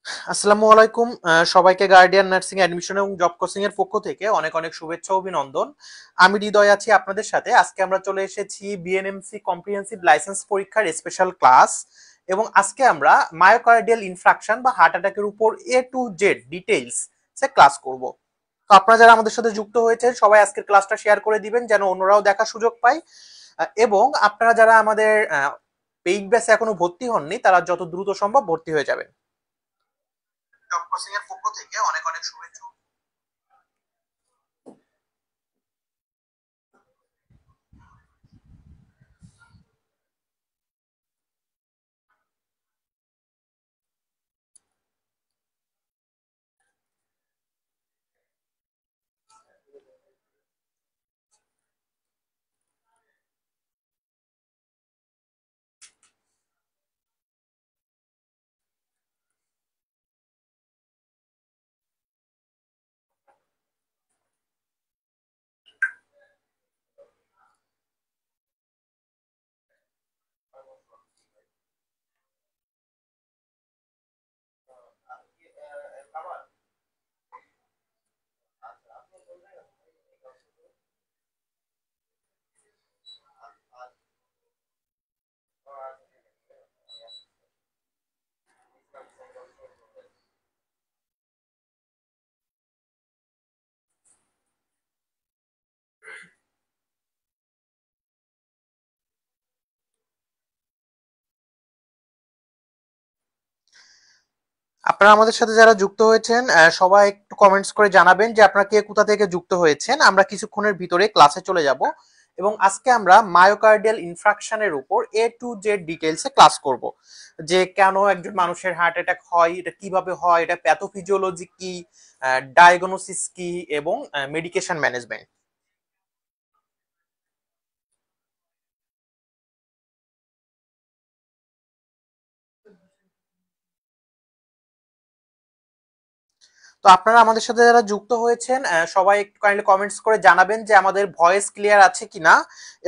আসসালামু আলাইকুম। সবাইকে গার্ডিয়ান নার্সিং অ্যাডমিশন এবং জব কোচিং এর পক্ষ থেকে অনেক অনেক শুভেচ্ছা ও অভিনন্দন। আমি হৃদয় আছি আপনাদের সাথে। আজকে আমরা চলে এসেছি বিএনএমসি কম্প্রিহেন্সিভ লাইসেন্স পরীক্ষার স্পেশাল ক্লাস, এবং আজকে আমরা মায়োকার্ডিয়াল ইনফ্রাকশন বা হার্ট অ্যাটাকের উপর এ to Z details say class করব। তো আপনারা যারা আমাদের সাথে যুক্ত হয়েছেন সবাই আজকের ক্লাসটা শেয়ার করে দিবেন যেন অন্যরাও দেখার সুযোগ পায়। এবং আপনারা যারা আমাদের পেইড ব্যাচে এখনো ভর্তি হননি তারা যত দ্রুত সম্ভব ভর্তি হয়ে যাবেন। জব কোচিং এর পক্ষ থেকে অনেক অনেক শুভেচ্ছা। আপনারা আমাদের সাথে যারা যুক্ত হয়েছেন সবাই একটু কমেন্টস করে জানাবেন যে আপনারা কে কোথা থেকে যুক্ত হয়েছেন। আমরা কিছুক্ষণের ভিতরে ক্লাসে চলে যাব এবং আজকে আমরা মায়োকার্ডিয়াল ইনফ্রাকশনের উপর এ টু জেড ডিটেইলসে ক্লাস করব। যে কেন একজন মানুষের হার্ট অ্যাটাক হয়, এটা কিভাবে হয়, এটা প্যাথোফিজিওলজি কি, ডায়াগনোসিস কি, এবং মেডিকেশন ম্যানেজমেন্ট। তো আপনারা আমাদের সাথে যারা যুক্ত হয়েছেন সবাই একটু কাইন্ডলি কমেন্টস করে জানাবেন যে আমাদের ভয়েস ক্লিয়ার আছে কিনা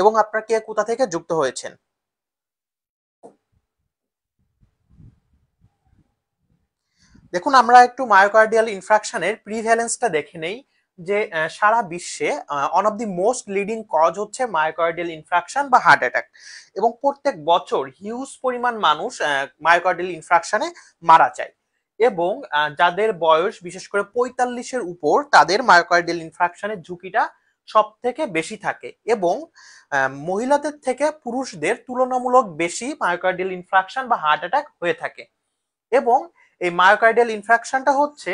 এবং আপনারা কে কোথা থেকে যুক্ত হয়েছেন। দেখুন, আমরা একটু মায়োকার্ডিয়াল ইনফ্রাকশনের প্রিভ্যালেন্সটা দেখে নেই। যে সারা বিশ্বে one of the most leading cause হচ্ছে মায়োকার্ডিয়াল ইনফ্রাকশন বা হার্ট অ্যাটাক, এবং প্রত্যেক বছর হিউজ পরিমাণ মানুষ মায়োকার্ডিয়াল ইনফ্রাকশনে মারা যায়। এবং যাদের বয়স বিশেষ করে 45-এর উপর তাদের মায়োকার্ডিয়াল ইনফ্রাকশনের ঝুঁকিটা সব থেকে বেশি থাকে, এবং মহিলাদের থেকে পুরুষদের তুলনামূলক বেশি মায়োকার্ডিয়াল ইনফ্রাকশন বা হার্ট অ্যাটাক হয়ে থাকে। এবং এই মায়োকার্ডিয়াল ইনফ্রাকশনটা হচ্ছে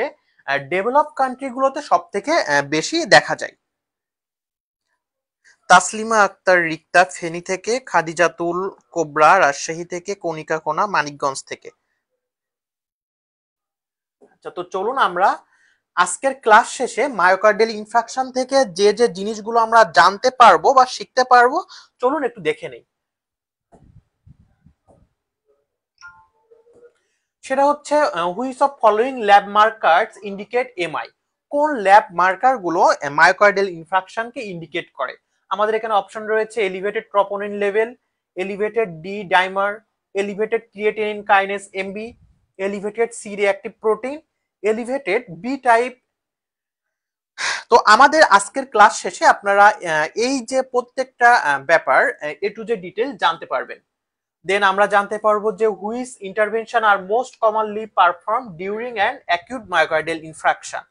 ডেভেলপ কান্ট্রিগুলোতে সব থেকে বেশি দেখা যায়। তাসলিমা আক্তার রিক্তা ফেনী থেকে, খাদিজাতুল কোবরা রাজশাহী থেকে, কণিকা কোনা মানিকগঞ্জ থেকে। আচ্ছা, তো চলুন আমরা আজকের ক্লাস শেষে মায়োকার্ডিয়াল ইনফ্রাকশন থেকে যে যে জিনিসগুলো আমরা জানতে পারবো বা শিখতে পারবো চলুন একটু দেখে নেই। সেটা হচ্ছে which of following lab markers indicate MI. কোন ল্যাব মার্কার গুলো মায়োকার্ডিয়াল ইনফ্রাকশনকে ইন্ডিকেট করে? আমাদের এখানে অপশন রয়েছে elevated troponin level, elevated D dimer, elevated creatinine kinase MB, elevated C reactive protein, elevated B type. তো আমাদের আজকের ক্লাস শেষে আপনারা এই যে প্রত্যেকটা ব্যাপার এ টু জে ডিটেল জানতে পারবেন। দেন আমরা জানতে পারবো যে which intervention are most commonly perform during an acute myocardial infraction.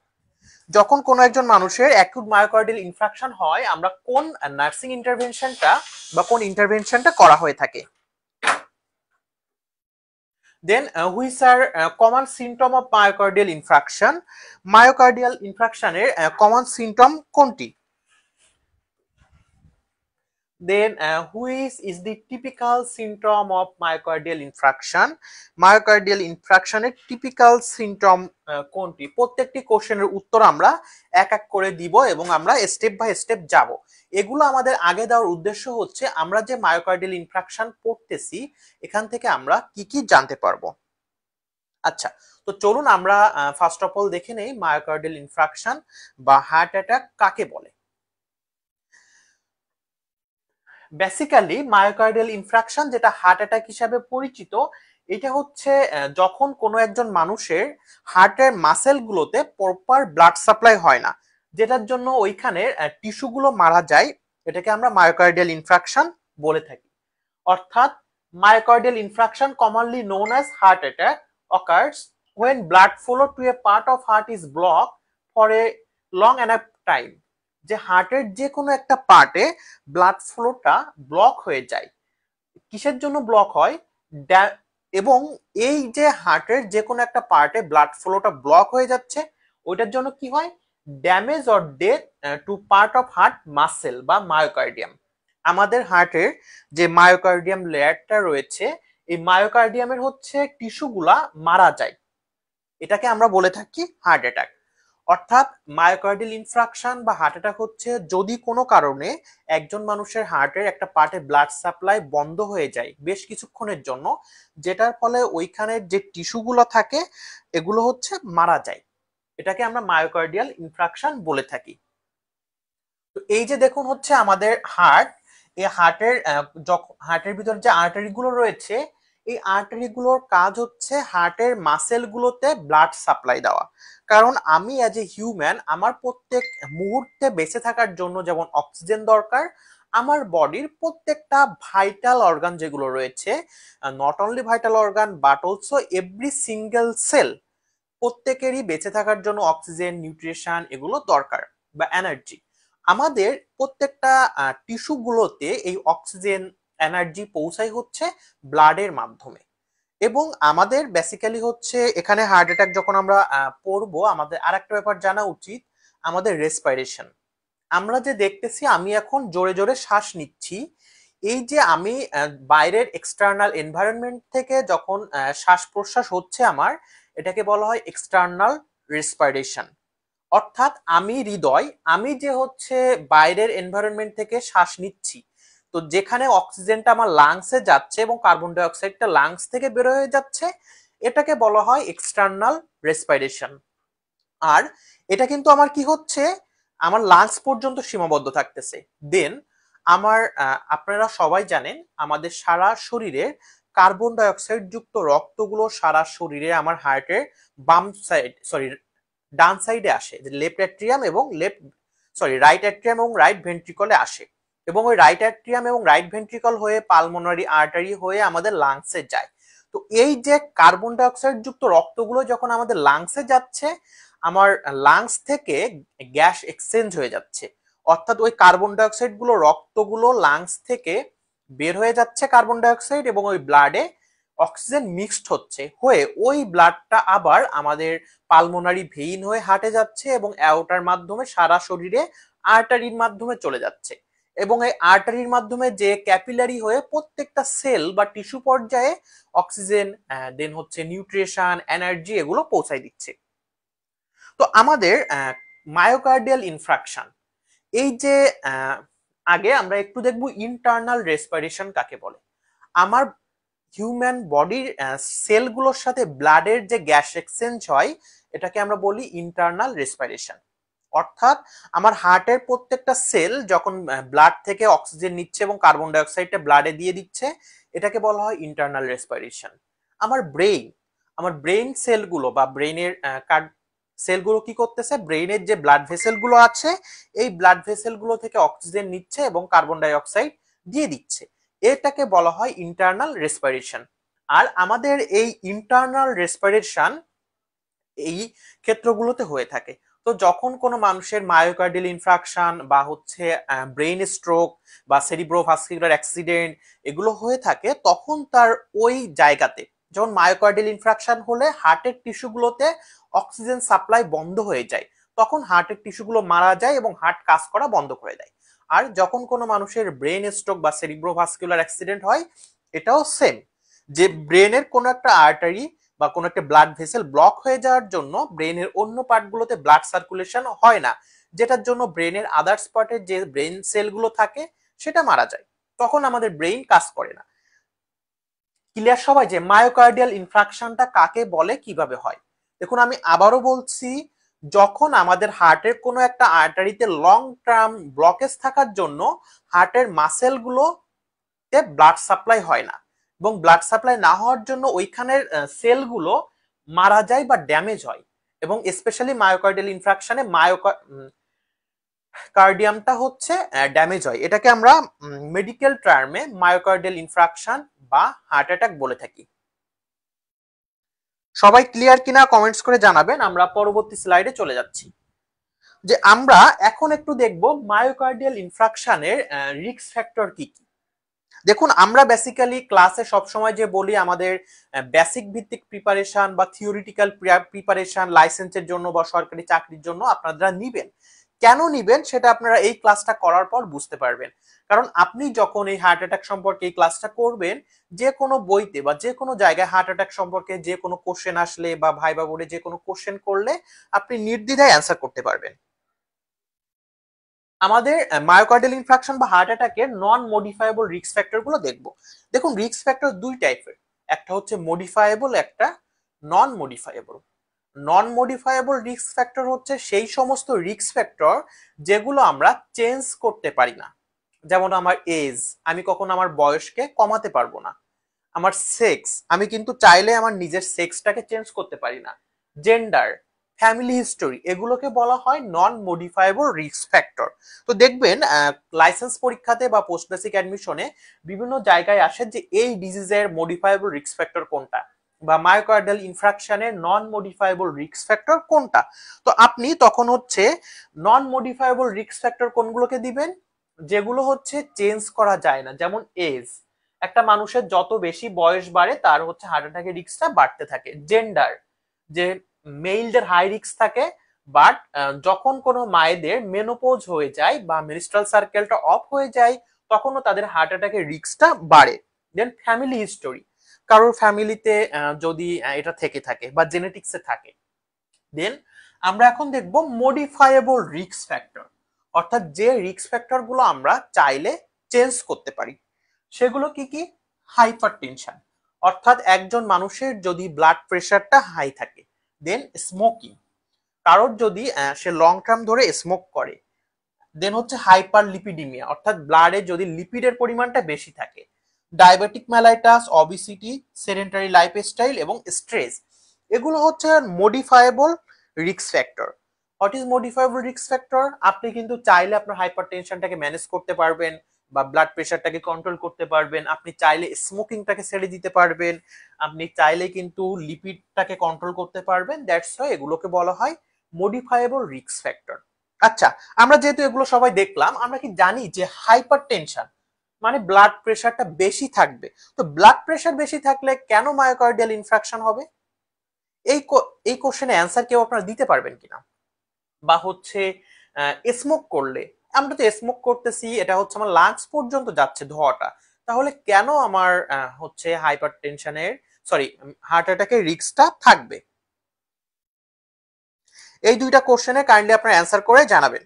যখন কোনো একজন মানুষের অ্যাকিউট মায়োকার্ডিয়াল ইনফ্রাকশন হয় আমরা কোন নার্সিং ইন্টারভেনশনটা বা কোন ইন্টারভেনশনটা করা হয়ে থাকে। Then which are common symptom of myocardial infarction. Myocardial ইনফ্রাকশনের কমন সিমটম কোনটি? Then, which is the typical symptom of myocardial infarction? Myocardial infarction এর typical symptom কোনটি? প্রত্যেকটি কোশ্চেনের উত্তর আমরা এক এক করে দিব এবং আমরা স্টেপ বাই স্টেপ যাব। এগুলো আমাদের আগে দেওয়ার উদ্দেশ্য হচ্ছে আমরা যে মায়োকার্ডিয়াল ইনফ্রাকশন পড়তেছি এখান থেকে আমরা কি কি জানতে পারবো। আচ্ছা, তো চলুন আমরা ফার্স্ট অফ অল দেখে নেই মায়োকার্ডিয়াল ইনফ্রাকশন বা হার্ট অ্যাটাক কাকে বলে। বেসিক্যালি মায়োকার্ডিয়াল ইনফ্রাকশন, যেটা হার্ট অ্যাটাক হিসাবে পরিচিত, এটা হচ্ছে যখন কোনো একজন মানুষের হার্টের মাসেলগুলোতে প্রপার ব্লাড সাপ্লাই হয় না, যেটার জন্য ওইখানের টিস্যুগুলো মারা যায়, এটাকে আমরা মায়োকার্ডিয়াল ইনফ্রাকশন বলে থাকি। অর্থাৎ myocardial infarction, commonly known as heart attack, occurs when blood flow to a part of heart is blocked for a long enough time। যে হার্টের যে কোনো একটা পার্টে ব্লাড ফ্লোটা ব্লক হয়ে যায়। কিসের জন্য ব্লক হয়? এবং এই যে হার্টের যে কোনো একটা পার্টে ব্লাড ফ্লোটা ব্লক হয়ে যাচ্ছে, ওইটার জন্য কি হয়? Damage or death two part of heart muscle বা মায়োকার্ডিয়াম। আমাদের হার্টের যে মায়োকার্ডিয়াম লেয়ারটা রয়েছে, এই মায়োকার্ডিয়ামের হচ্ছে টিস্যুগুলা মারা যায়, এটাকে আমরা বলে থাকি হার্ট অ্যাটাক। অর্থাৎ মায়োকার্ডিয়াল ইনফ্রাকশন বা হার্ট অ্যাটাক হচ্ছে যদি কোনো কারণে একজন মানুষের হার্টের একটা পার্টে ব্লাড সাপ্লাই বন্ধ হয়ে যায় বেশ কিছুক্ষণের জন্য, যেটার ফলে ওইখানের যে টিস্যুগুলো থাকে এগুলো হচ্ছে মারা যায়, এটাকে আমরা মায়োকার্ডিয়াল ইনফ্রাকশন বলে থাকি। তো এই যে দেখুন হচ্ছে আমাদের হার্ট, এই হার্টের ভিতর যে আর্টারি গুলো রয়েছে, এই আর্টারি গুলোর কাজ হচ্ছে হার্টের মাসেল গুলোতে ব্লাড সাপ্লাই দেওয়া। কারণ আমি অ্যাজ এ হিউম্যান, আমার প্রত্যেক মুহূর্তে বেঁচে থাকার জন্য যেমন অক্সিজেন দরকার, আমার বডির প্রত্যেকটা ভাইটাল অর্গান যেগুলো রয়েছে, not only vital organ but also every single cell, প্রত্যেকেরই বেঁচে থাকার জন্য অক্সিজেন, নিউট্রিশন এগুলো দরকার বা এনার্জি। আমাদের প্রত্যেকটা টিস্যু গুলোতে এই অক্সিজেন, এনার্জি পৌঁছায় হচ্ছে ব্লাডের মাধ্যমে। এবং আমাদের বেসিক্যালি হচ্ছে এখানে হার্ট অ্যাটাক যখন আমরা পড়বো, আমাদের আরেকটা ব্যাপার জানা উচিত, আমাদের রেসপিরেশন। আমরা যে দেখতেছি আমি এখন জোরে জোরে শ্বাস নিচ্ছি, এই যে আমি বাইরের এক্সটার্নাল এনভায়রনমেন্ট থেকে যখন শ্বাস প্রশ্বাস হচ্ছে আমার, এটাকে বলা হয় এক্সটার্নাল রেসপিরেশন। অর্থাৎ আমি হৃদয়, আমি যে হচ্ছে বাইরের এনভায়রনমেন্ট থেকে শ্বাস নিচ্ছি, তো যেখানে অক্সিজেনটা আমার লাংসে যাচ্ছে এবং কার্বন ডাই অক্সাইডটা লাংস থেকে বের হয়ে যাচ্ছে, এটাকে বলা হয় এক্সটার্নাল রেসপিরেশন। আর এটা কিন্তু আমার কি হচ্ছে, আমার লাংস পর্যন্ত সীমাবদ্ধ থাকতেছে। দেন আমার আপনারা সবাই জানেন আমাদের সারা শরীরে কার্বন ডাই অক্সাইড যুক্ত রক্তগুলো সারা শরীরে আমার হার্টের বাম সাইড, সরি ডান সাইডে আসে, যে লেফট অ্যাট্রিয়াম এবং রাইট অ্যাট্রিয়াম এবং রাইট ভেন্ট্রিকলে আসে, এবং ওই রাইট অ্যাট্রিয়াম এবং রাইট ভেন্ট্রিকল হয়ে পালমোনারি আর্টারি হয়ে আমাদের লাংসে যায়। তো এই যে কার্বন ডাই অক্সাইড যুক্ত রক্তগুলো যখন আমাদের লাংসে যাচ্ছে, আমার লাংস থেকে গ্যাস এক্সচেঞ্জ হয়ে যাচ্ছে। অর্থাৎ ওই কার্বন ডাই অক্সাইড গুলো, রক্তগুলো লাংস থেকে বের হয়ে যাচ্ছে কার্বন ডাই অক্সাইড, এবং ওই ব্লাডে অক্সিজেন মিক্সড হচ্ছে, হয়ে ওই ব্লাডটা আবার আমাদের পালমোনারি ভেইন হয়ে হার্টে যাচ্ছে এবং অ্যাওর্টার মাধ্যমে সারা শরীরে আর্টারির মাধ্যমে চলে যাচ্ছে, এবং এই আর্টারির মাধ্যমে যে ক্যাপিলারি হয়ে প্রত্যেকটা সেল বা টিস্যু পর্যায়ে অক্সিজেন, দেন হচ্ছে নিউট্রিশন, এনার্জি এগুলো পৌঁছায় দিচ্ছে। তো আমাদের মায়োকার্ডিয়াল ইনফ্রাকশন, এই যে আগে আমরা একটু দেখব ইন্টারনাল রেসপিরেশন কাকে বলে। আমার হিউম্যান বডির সেলগুলোর সাথে ব্লাডের যে গ্যাস এক্সচেঞ্জ হয়, এটাকে আমরা বলি ইন্টারনাল রেসপিরেশন। অর্থাৎ আমার হার্টের প্রত্যেকটা সেল যখন ব্লাড থেকে অক্সিজেন নিচ্ছে এবং কার্বন ডাই অক্সাইডটা ব্লাডে দিয়ে দিচ্ছে, এটাকে বলা হয় ইন্টারনাল রেসপিরেশন। আমার ব্রেইন সেলগুলো বা ব্রেইনের সেলগুলো কি করতেছে, ব্রেইনের যে ব্লাড ভেসেলগুলো আছে, এই ব্লাড ভেসেলগুলো থেকে অক্সিজেন নিচ্ছে এবং কার্বন ডাই অক্সাইড দিয়ে দিচ্ছে, এটাকে বলা হয় ইন্টারনাল রেসপিরেশন। আর আমাদের এই ইন্টারনাল রেসপিরেশন এই ক্ষেত্রগুলোতে হয়ে থাকে। তো যখন কোনো মানুষের মায়োকার্ডিয়াল ইনফ্রাকশন বা হচ্ছে ব্রেইন স্ট্রোক বা সেরিব্রোভাস্কুলার অ্যাক্সিডেন্ট এগুলো হয়ে থাকে, তখন তার ওই জায়গাতে, যেমন মায়োকার্ডিয়াল ইনফ্রাকশন হলে হার্টের টিস্যুগুলোতে অক্সিজেন সাপ্লাই বন্ধ হয়ে যায়, তখন হার্টের টিস্যুগুলো মারা যায় এবং হার্ট কাজ করা বন্ধ করে দেয়। আর যখন কোনো মানুষের ব্রেন স্ট্রোক বা সেরিব্রোভাস্কুলার অ্যাক্সিডেন্ট হয়, এটাও সেম, যে ব্রেনের কোনো একটা আর্টারি বা কোনো একটা ব্লাড ভেসেল ব্লক হয়ে যাওয়ার জন্য ব্রেনের অন্য পার্টগুলোতে ব্লাড সার্কুলেশন হয় না, যেটার জন্য ব্রেনের আদার্স পার্টের যে ব্রেন সেলগুলো থাকে সেটা মারা যায়, তখন আমাদের ব্রেইন কাজ করে না। ক্লিয়ার সবাই যে মায়োকার্ডিয়াল ইনফ্রাকশনটা কাকে বলে, কিভাবে হয়? দেখুন আমি আবারও বলছি, যখন আমাদের হার্টের কোনো একটা আর্টারিতে লং টার্ম ব্লকেজ থাকার জন্য হার্টের মাসেলগুলোতে ব্লাড সাপ্লাই হয় না, এবং ব্লাড সাপ্লাই না হওয়ার জন্য ওইখানের সেলগুলো মারা যায় বা ড্যামেজ হয়, এবং স্পেশালি মায়োকার্ডিয়াল ইনফ্রাকশনে কার্ডিয়ামটা হচ্ছে ড্যামেজ হয়। এটাকে আমরা মেডিকেল টার্মে মায়োকার্ডিয়াল ইনফ্রাকশন বা হার্ট অ্যাটাক বলে থাকি। সবাই ক্লিয়ার কিনা কমেন্টস করে জানাবেন। আমরা পরবর্তী স্লাইডে চলে যাচ্ছি। যে আমরা এখন একটু দেখব মায়োকার্ডিয়াল ইনফ্রাকশনের রিস্ক ফ্যাক্টর কি কি। দেখুন, আমরা বেসিক্যালি ক্লাসে সবসময় যে বলি আমাদের বেসিক ভিত্তিক প্রিপারেশন বা থিওরিটিক্যাল প্রিপারেশন লাইসেন্সের জন্য বা সরকারি চাকরির জন্য আপনারা নিবেন। কেন নিবেন সেটা আপনারা এই ক্লাসটা করার পর বুঝতে পারবেন। কারণ আপনি যখন এই হার্ট অ্যাটাক সম্পর্কে এই ক্লাসটা করবেন, যে কোনো বইতে বা যে কোনো জায়গায় হার্ট অ্যাটাক সম্পর্কে যে কোনো কোশ্চেন আসলে বা ভাইবা বোর্ডে যে কোনো কোশ্চেন করলে আপনি নির্দ্বিধায় অ্যান্সার করতে পারবেন। আমাদের মায়োকার্ডিয়াল ইনফ্রাকশন বা হার্ট অ্যাটাকের নন মডিফাইবল রিস্ক ফ্যাক্টর গুলো দেখবো। দেখুন, রিস্ক ফ্যাক্টর দুই টাইপের, একটা হচ্ছে মডিফাইবল, একটা নন মডিফাইবল। নন মডিফাইবল রিস্ক ফ্যাক্টর হচ্ছে সেই সমস্ত রিস্ক ফ্যাক্টর যেগুলো আমরা চেঞ্জ করতে পারি না। যেমন আমার এজ, আমি কখনো আমার বয়সকে কমাতে পারবো না। আমার সেক্স, আমি কিন্তু চাইলে আমার নিজের সেক্সটাকে চেঞ্জ করতে পারি না। জেন্ডার, ফ্যামিলি হিস্টোরি, এগুলোকে বলা হয় নন মডিফাইবল রিস্ক ফ্যাক্টর। তো দেখবেন লাইসেন্স পরীক্ষাতে বা পোস্ট বেসিক অ্যাডমিশনে বিভিন্ন জায়গায় আসে যে এই ডিজিজের মডিফাইবল রিস্ক ফ্যাক্টর কোনটা, বা মায়োকার্ডিয়াল ইনফ্রাকশনের নন মডিফাইবল রিস্ক ফ্যাক্টর কোনটা। তো আপনি তখন হচ্ছে নন মডিফাইবল রিস্ক ফ্যাক্টর কোনগুলোকে দিবেন, যেগুলো হচ্ছে চেঞ্জ করা যায় না। যেমন এজ, একটা মানুষের যত বেশি বয়স বাড়ে তার হচ্ছে হার্ট অ্যাটাকের রিস্কটা বাড়তে থাকে। জেন্ডার, যে মেইলদের হাই রিস্ক থাকে, বাট যখন কোনো মায়েদের মেনোপোজ হয়ে যায় বা মেনস্ট্রাল সার্কেলটা অফ হয়ে যায় তখনও তাদের হার্ট অ্যাটাকের রিস্কটা বাড়ে। দেন ফ্যামিলি হিস্টোরি, কারোর ফ্যামিলিতে যদি এটা থেকে থাকে বা জেনেটিক্সে থাকে। দেন আমরা এখন দেখব মডিফাইয়েবল রিস্ক ফ্যাক্টর, অর্থাৎ যে রিস্ক ফ্যাক্টর গুলো আমরা চাইলে চেঞ্জ করতে পারি। সেগুলো কি কি? হাইপার টেনশন, অর্থাৎ একজন মানুষের যদি ব্লাড প্রেশারটা হাই থাকে। দেন স্মোকিং, কারোর যদি সে লং টার্ম ধরে স্মোক করে। দেন হচ্ছে হাইপার লিপিডিমিয়া, অর্থাৎ ব্লাডে যদি লিপিডের পরিমাণটা বেশি থাকে। Diabetic mellitus, obesity, sedentary lifestyle এবং স্ট্রেস, এগুলো হচ্ছে modifiable risk factor. What is modifiable risk factor? আপনি কিন্তু চাইলে আপনার হাইপার টেনশনটাকে ম্যানেজ করতে পারবেন বা ব্লাড প্রেশারটাকে কন্ট্রোল করতে পারবেন। আপনি চাইলে স্মোকিংটাকে ছেড়ে দিতে পারবেন। আপনি চাইলে কিন্তু লিপিডটাকে কন্ট্রোল করতে পারবেন। দ্যাটস ওয়াই এগুলোকে বলা হয় মডিফায়েবল রিস্ক ফ্যাক্টর। আচ্ছা, আমরা যেহেতু এগুলো সবাই দেখলাম, আমরা কি জানি যে হাইপার টেনশন মানে ব্লাড প্রেশারটা বেশি থাকবে? তো ব্লাড প্রেশার বেশি থাকলে কেন মায়োকার্ডিয়াল ইনফ্রাকশন হবে? এই এই কোশ্চেনে অ্যান্সার কেউ আপনারা দিতে পারবেন কিনা? বা হচ্ছে স্মোক করলে, আমরা তো স্মোক করতেছি, এটা হচ্ছে আমার লাংস পর্যন্ত যাচ্ছে ধোঁয়াটা, তাহলে কেন আমার হচ্ছে হাইপার টেনশনের সরি হার্ট অ্যাটাকের রিস্কটা থাকবে? এই দুইটা কোশ্চেনে কাইন্ডলি আপনারা অ্যান্সার করে জানাবেন।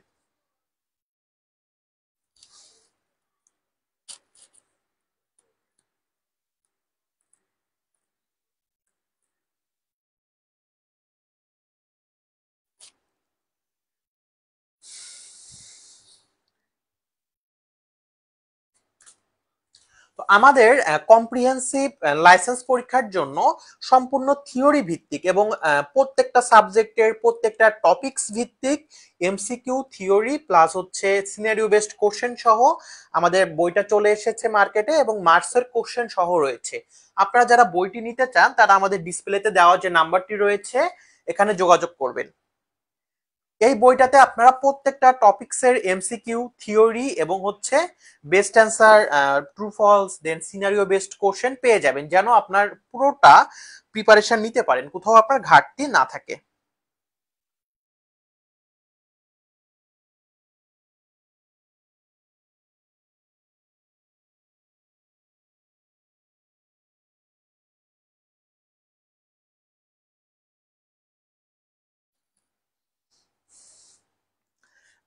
তো আমাদের কম্প্রিহেন্সিভ লাইসেন্স পরীক্ষার জন্য সম্পূর্ণ থিওরি ভিত্তিক এবং প্রত্যেকটা সাবজেক্টের প্রত্যেকটা টপিকস ভিত্তিক এমসিকিউ থিওরি প্লাস হচ্ছে সিনারিও বেসড কোশ্চেন সহ আমাদের বইটা চলে এসেছে মার্কেটে, এবং মার্কসের কোশ্চেন সহ রয়েছে। আপনারা যারা বইটি নিতে চান তারা আমাদের ডিসপ্লেতে দেওয়া যে নাম্বারটি রয়েছে এখানে যোগাযোগ করবেন। এই বইটাতে আপনারা প্রত্যেকটা টপিকসের এমসিকিউ থিওরি এবং হচ্ছে বেস্ট অ্যান্সার, ট্রু ফলস, দেন সিনারিও বেসড কোশ্চেন পেয়ে যাবেন, যেন আপনার পুরোটা প্রিপারেশন নিতে পারেন, কোথাও আপনার ঘাটতি না থাকে।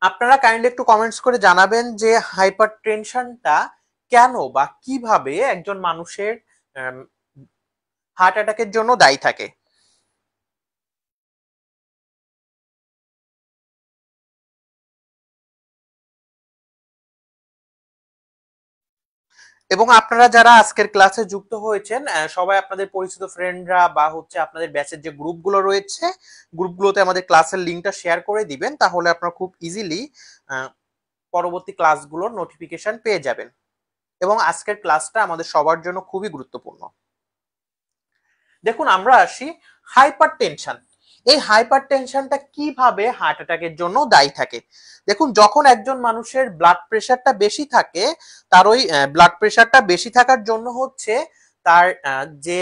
আপনারা কাইন্ডলি একটু কমেন্টস করে জানাবেন যে হাইপার টেনশনটা কেন বা কিভাবে একজন মানুষের হার্ট অ্যাটাকের জন্য দায়ী থাকে। এবং আপনারা যারা আজকের ক্লাসে যুক্ত হয়েছেন সবাই আপনাদের পরিচিত ফ্রেন্ডরা বা হচ্ছে আপনাদের ব্যাচের যে গ্রুপগুলো রয়েছে গ্রুপগুলোতে আমাদের ক্লাসের লিঙ্কটা শেয়ার করে দিবেন, তাহলে আপনারা খুব ইজিলি পরবর্তী ক্লাসগুলোর নোটিফিকেশন পেয়ে যাবেন। এবং আজকের ক্লাসটা আমাদের সবার জন্য খুবই গুরুত্বপূর্ণ। দেখুন, আমরা আসি হাইপার টেনশন। এই হাইপার টেনশনটা কিভাবে হার্ট অ্যাটাকের জন্য দায়ী থাকে। দেখুন, যখন একজন মানুষের ব্লাড প্রেশারটা বেশি থাকে, তার ওই ব্লাড প্রেশারটা বেশি থাকার জন্য হচ্ছে তার যে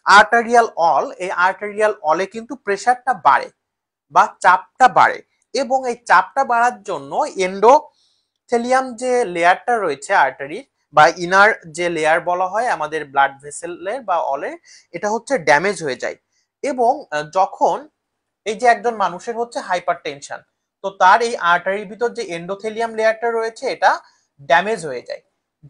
আর্টারিয়াল অল, এই আর্টারিয়াল অলে কিন্তু প্রেশারটা বাড়ে বা চাপটা বাড়ে, এবং এই চাপটা বাড়ার জন্য এন্ডোথেলিয়াম যে লেয়ারটা রয়েছে আর্টারির বা ইনার যে লেয়ার বলা হয় আমাদের ব্লাড ভেসেলের বা অলের, এটা হচ্ছে ড্যামেজ হয়ে যায়। এবং যখন এই যে একজন মানুষের হচ্ছে হাইপার টেনশন, তো তার এই আর্টারির ভিতর যে এন্ডোথেলিয়াম লেয়ারটা রয়েছে এটা ড্যামেজ হয়ে যায়।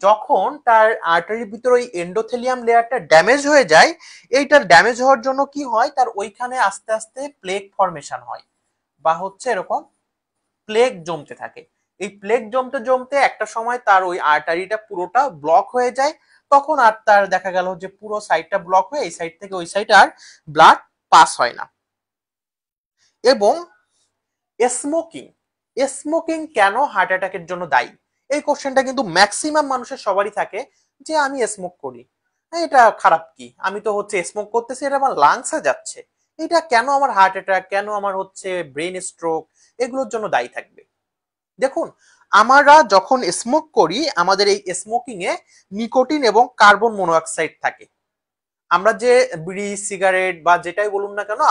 যখন তার আর্টারির ভিতর ওই এন্ডোথেলিয়াম লেয়ারটা ড্যামেজ হয়ে যায়, এইটার ড্যামেজ হওয়ার জন্য কি হয়, তার ওইখানে আস্তে আস্তে প্লেগ ফর্মেশন হয় বা হচ্ছে এরকম প্লেগ জমতে থাকে। এই প্লেগ জমতে জমতে একটা সময় তার ওই আর্টারিটা পুরোটা ব্লক হয়ে যায়। তখন আর তার দেখা গেল যে পুরো সাইডটা ব্লক হয়ে এই সাইড থেকে ওই সাইড আর ব্লাড পাস হয় না। এবং স্মোকিং, স্মোকিং কেন হার্ট অ্যাটাকের জন্য দায়ী? এই কোশ্চেনটা কিন্তু ম্যাক্সিমাম মানুষের সবারই থাকে যে আমি স্মোক করি, এটা খারাপ কি, আমি তো হচ্ছে স্মোক করতেছি, এটা আমার লাংসে যাচ্ছে, এটা কেন আমার হার্ট অ্যাটাক, কেন আমার হচ্ছে ব্রেন স্ট্রোক, এগুলোর জন্য দায়ী থাকবে। দেখুন, আমরা যখন স্মোক করি আমাদের এই স্মোকিং এ নিকোটিন এবং কার্বন মনোঅক্সাইড থাকে। আমরা যে বিড়ি সিগারেট বা যেটাই বলুন না কেন,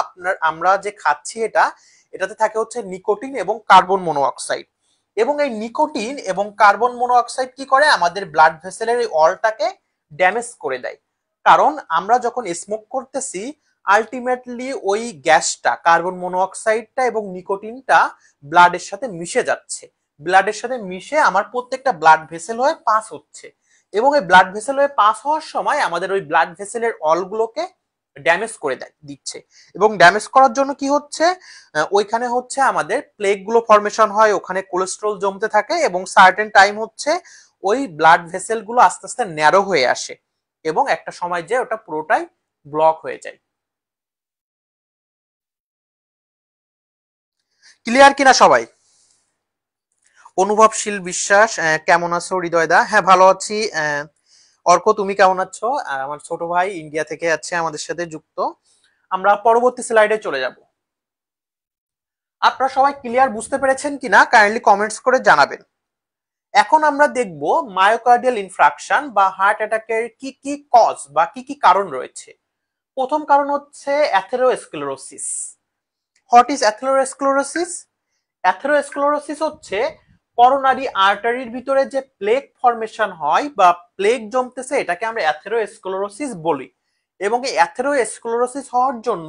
আমরা যে খাচ্ছি এটাতে থাকে হচ্ছে নিকোটিন এবং কার্বন মনোঅক্সাইড। এবং এই নিকোটিন এবং কার্বন মনোঅক্সাইড কি করে, আমাদের ব্লাড ভেসেলের এই অলটাকে ড্যামেজ করে দেয়। কারণ আমরা যখন স্মোক করতেছি আলটিমেটলি ওই গ্যাসটা কার্বন মনোঅক্সাইডটা এবং নিকোটিনটা ব্লাডের সাথে মিশে যাচ্ছে, ব্লাডের সাথে মিশে আমার প্রত্যেকটা ব্লাড ভেসেল হয়ে পাস হচ্ছে। এবং এই ব্লাড ভেসেল হয়ে পাস হওয়ার সময় আমাদের ওই ব্লাড ভেসেলের অলগুলোকে ড্যামেজ করে দিচ্ছে। এবং ড্যামেজ করার জন্য কি হচ্ছে, ওইখানে হচ্ছে আমাদের প্লেগ গুলো ফর্মেশন হয়, ওখানে কোলেস্ট্রল জমতে থাকে এবং সার্টেন টাইম হচ্ছে ওই ব্লাড ভেসেল গুলো আস্তে আস্তে ন্যারো হয়ে আসে এবং একটা সময় যে ওটা পুরোটাই ব্লক হয়ে যায়। ক্লিয়ার কিনা সবাই? অনুভবশীল বিশ্বাস, কেমন আছো হৃদয় দা? হ্যাঁ, ভালো আছি। অর্ক, তুমি কেমন আছো? আমার ছোট ভাই ইন্ডিয়া থেকে আছে আমাদের সাথে যুক্ত। আমরা পরবর্তী স্লাইডে চলে যাব। আপনারা সবাই ক্লিয়ার বুঝতে পেরেছেন কিনা কাইন্ডলি কমেন্টস করে জানাবেন। এখন আমরা দেখব মায়োকার্ডিয়াল ইনফ্রাকশন বা হার্ট অ্যাটাকের কি কি কজ বা কি কি কারণ রয়েছে। প্রথম কারণ হচ্ছে atherosclerosis. What is atherosclerosis? Atherosclerosis হচ্ছে করোনারি আর্টারির ভিতরে যে প্লেগ ফর্মেশন হয় বা প্লেগ জমতেছে, এটাকে আমরা অ্যাথেরোস্ক্লেরোসিস বলি। এবং এই অ্যাথেরোস্ক্লেরোসিস হওয়ার জন্য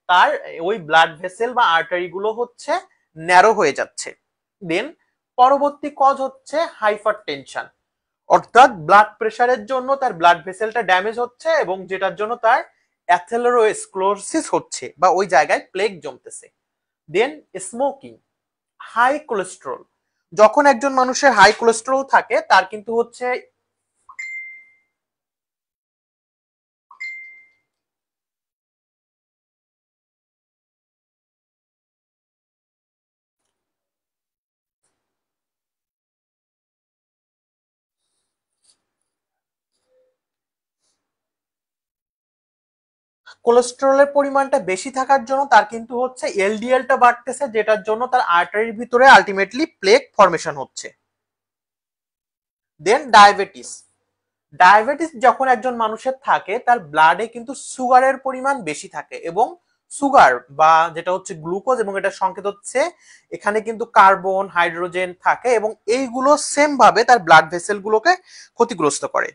তার ওই ব্লাড ভেসেল বা আর্টারি গুলো হচ্ছে ন্যারো হয়ে যাচ্ছে। দেন পরবর্তী কজ হচ্ছে হাইপার টেনশন, অর্থাৎ ব্লাড প্রেশারের জন্য তার ব্লাড ভেসেলটা ড্যামেজ হচ্ছে এবং যেটার জন্য তার অ্যাথেরোস্ক্লেরোসিস হচ্ছে বা ওই জায়গায় প্লেগ জমতেছে। দেন স্মোকিং, হাই কোলেস্ট্রল। যখন একজন মানুষের হাই কোলেস্ট্রল থাকে তার কিন্তু হচ্ছে কোলেস্টেরলের পরিমাণটা বেশি থাকার জন্য তার কিন্তু হচ্ছে এলডিএলটা বাড়তেছে, যেটার জন্য তার আর্টারির ভিতরে আলটিমেটলি প্লেগ ফর্মেশন হচ্ছে। দেন ডায়াবেটিস। ডায়াবেটিস যখন একজন মানুষের থাকে তার ব্লাডে কিন্তু সুগারের পরিমাণ বেশি থাকে এবং সুগার বা যেটা হচ্ছে গ্লুকোজ এবং এটা সংকেত হচ্ছে এখানে কিন্তু কার্বন হাইড্রোজেন থাকে এবং এইগুলো সেম ভাবে তার ব্লাড ভেসেল গুলোকে ক্ষতিগ্রস্ত করে।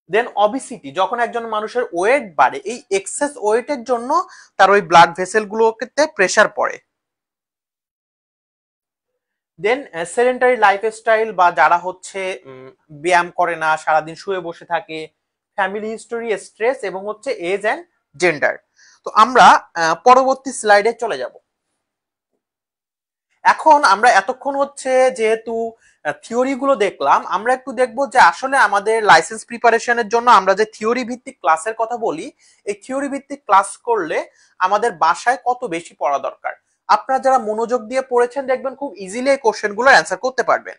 দেন অবিসিটি, যখন একজন মানুষের ওয়েট বাড়ে, এই এক্সেস ওয়েটের জন্য তার ওই ব্লাড ভেসেল গুলোতে প্রেসার পড়ে। দেন সেডেন্টারি লাইফস্টাইল বা যারা হচ্ছে ব্যায়াম করে না, সারাদিন শুয়ে বসে থাকে, ফ্যামিলি হিস্টোরি, স্ট্রেস এবং হচ্ছে এজ অ্যান্ড জেন্ডার। তো আমরা পরবর্তী স্লাইডে চলে যাব। এখন আমরা এতক্ষণ হচ্ছে যেহেতু থিওরি গুলো দেখলাম, আমরা একটু দেখবো যে আসলে আমাদের লাইসেন্স প্রিপারেশনের জন্য আমরা যে থিওরি ভিত্তিক ক্লাসের কথা বলি, এই থিওরি ভিত্তিক ক্লাস করলে আমাদের বাসায় কত বেশি পড়া দরকার। আপনারা যারা মনোযোগ দিয়ে পড়েছেন দেখবেন খুব ইজিলি এই কোশ্চেন গুলো অ্যান্সার করতে পারবেন।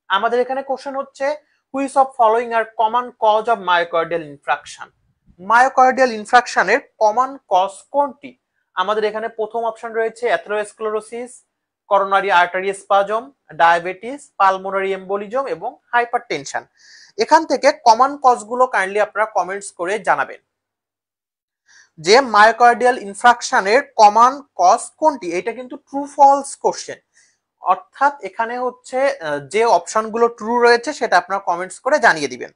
আমাদের এখানে কোশ্চেন হচ্ছে which of following are common cause of myocardial infarction. Myocardial ইনফ্রাকশনের কমন কজ কোনটি? আমাদের এখানে প্রথম অপশন রয়েছে atherosclerosis, coronary artery spasm, diabetes, pulmonary embolism এবং হাইপারটেনশন। এখান থেকে কমন কজগুলো কাইন্ডলি আপনারা কমেন্টস করে জানাবেন যে মায়োকার্ডিয়াল ইনফ্রাকশনের কমন কজ কোনটি। এটা কিন্তু ট্রু ফলস কোশ্চেন, অর্থাৎ এখানে হচ্ছে যে অপশনগুলো ট্রু রয়েছে সেটা আপনারা কমেন্টস করে জানিয়ে দিবেন।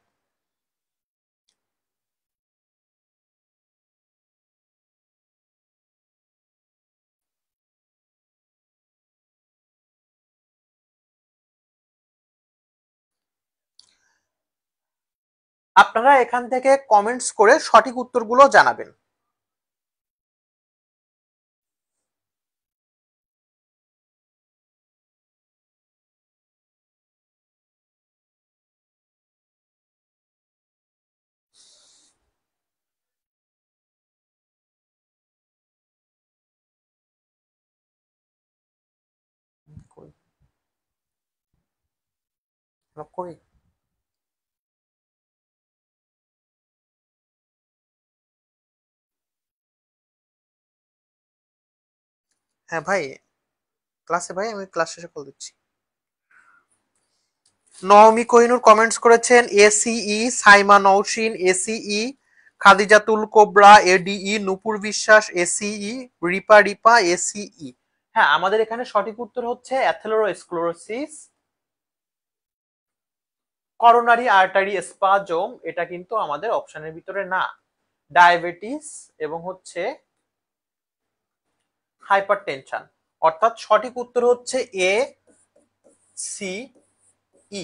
আপনারা এখান থেকে কমেন্টস করে সঠিক উত্তরগুলো জানাবেন। কই হ্যাঁ ভাই, ক্লাসে ভাই, আমি ক্লাস শেষে কল দিচ্ছি। নওমি কোহিনুর কমেন্টস করেছেন এসিই, সাইমা নওশিন এসিই, খাদিজাতুল কোবরা এডিই, নূপুর বিশ্বাস এসিই, রিপা রিপা এসিই। হ্যাঁ, আমাদের এখানে সঠিক উত্তর হচ্ছে অ্যাথেরোস্ক্লেরোসিস, করোনারি আর্টারি স্পাজম, এটা কিন্তু আমাদের অপশনের ভিতরে না। ডায়াবেটিস এবং হচ্ছে হাইপারটেনশন, অর্থাৎ সঠিক উত্তর হচ্ছে এ সি ই।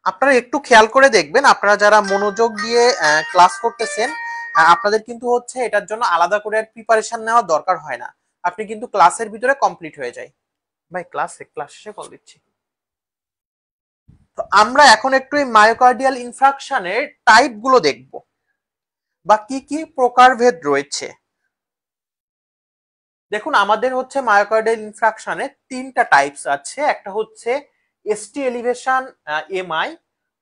আপনারা একটু খেয়াল করে দেখবেন, আপনারা যারা মনোযোগ দিয়ে ক্লাস করতেছেন আপনাদের কিন্তু হচ্ছে এটার জন্য আলাদা করে প্রিপারেশন নেওয়ার দরকার হয় না, আপনি কিন্তু ক্লাসের ভিতরে কমপ্লিট হয়ে যায়। ভাই ক্লাস শেষে কল দিচ্ছি। তো আমরা এখন একটু এই মায়োকার্ডিয়াল ইনফ্রাকশনের টাইপ গুলো দেখব বা কি কি প্রকারভেদ রয়েছে। দেখুন, আমাদের হচ্ছে মায়োকার্ডিয়াল ইনফ্রাকশনে তিনটা টাইপস আছে। একটা হচ্ছে ST elevation MI,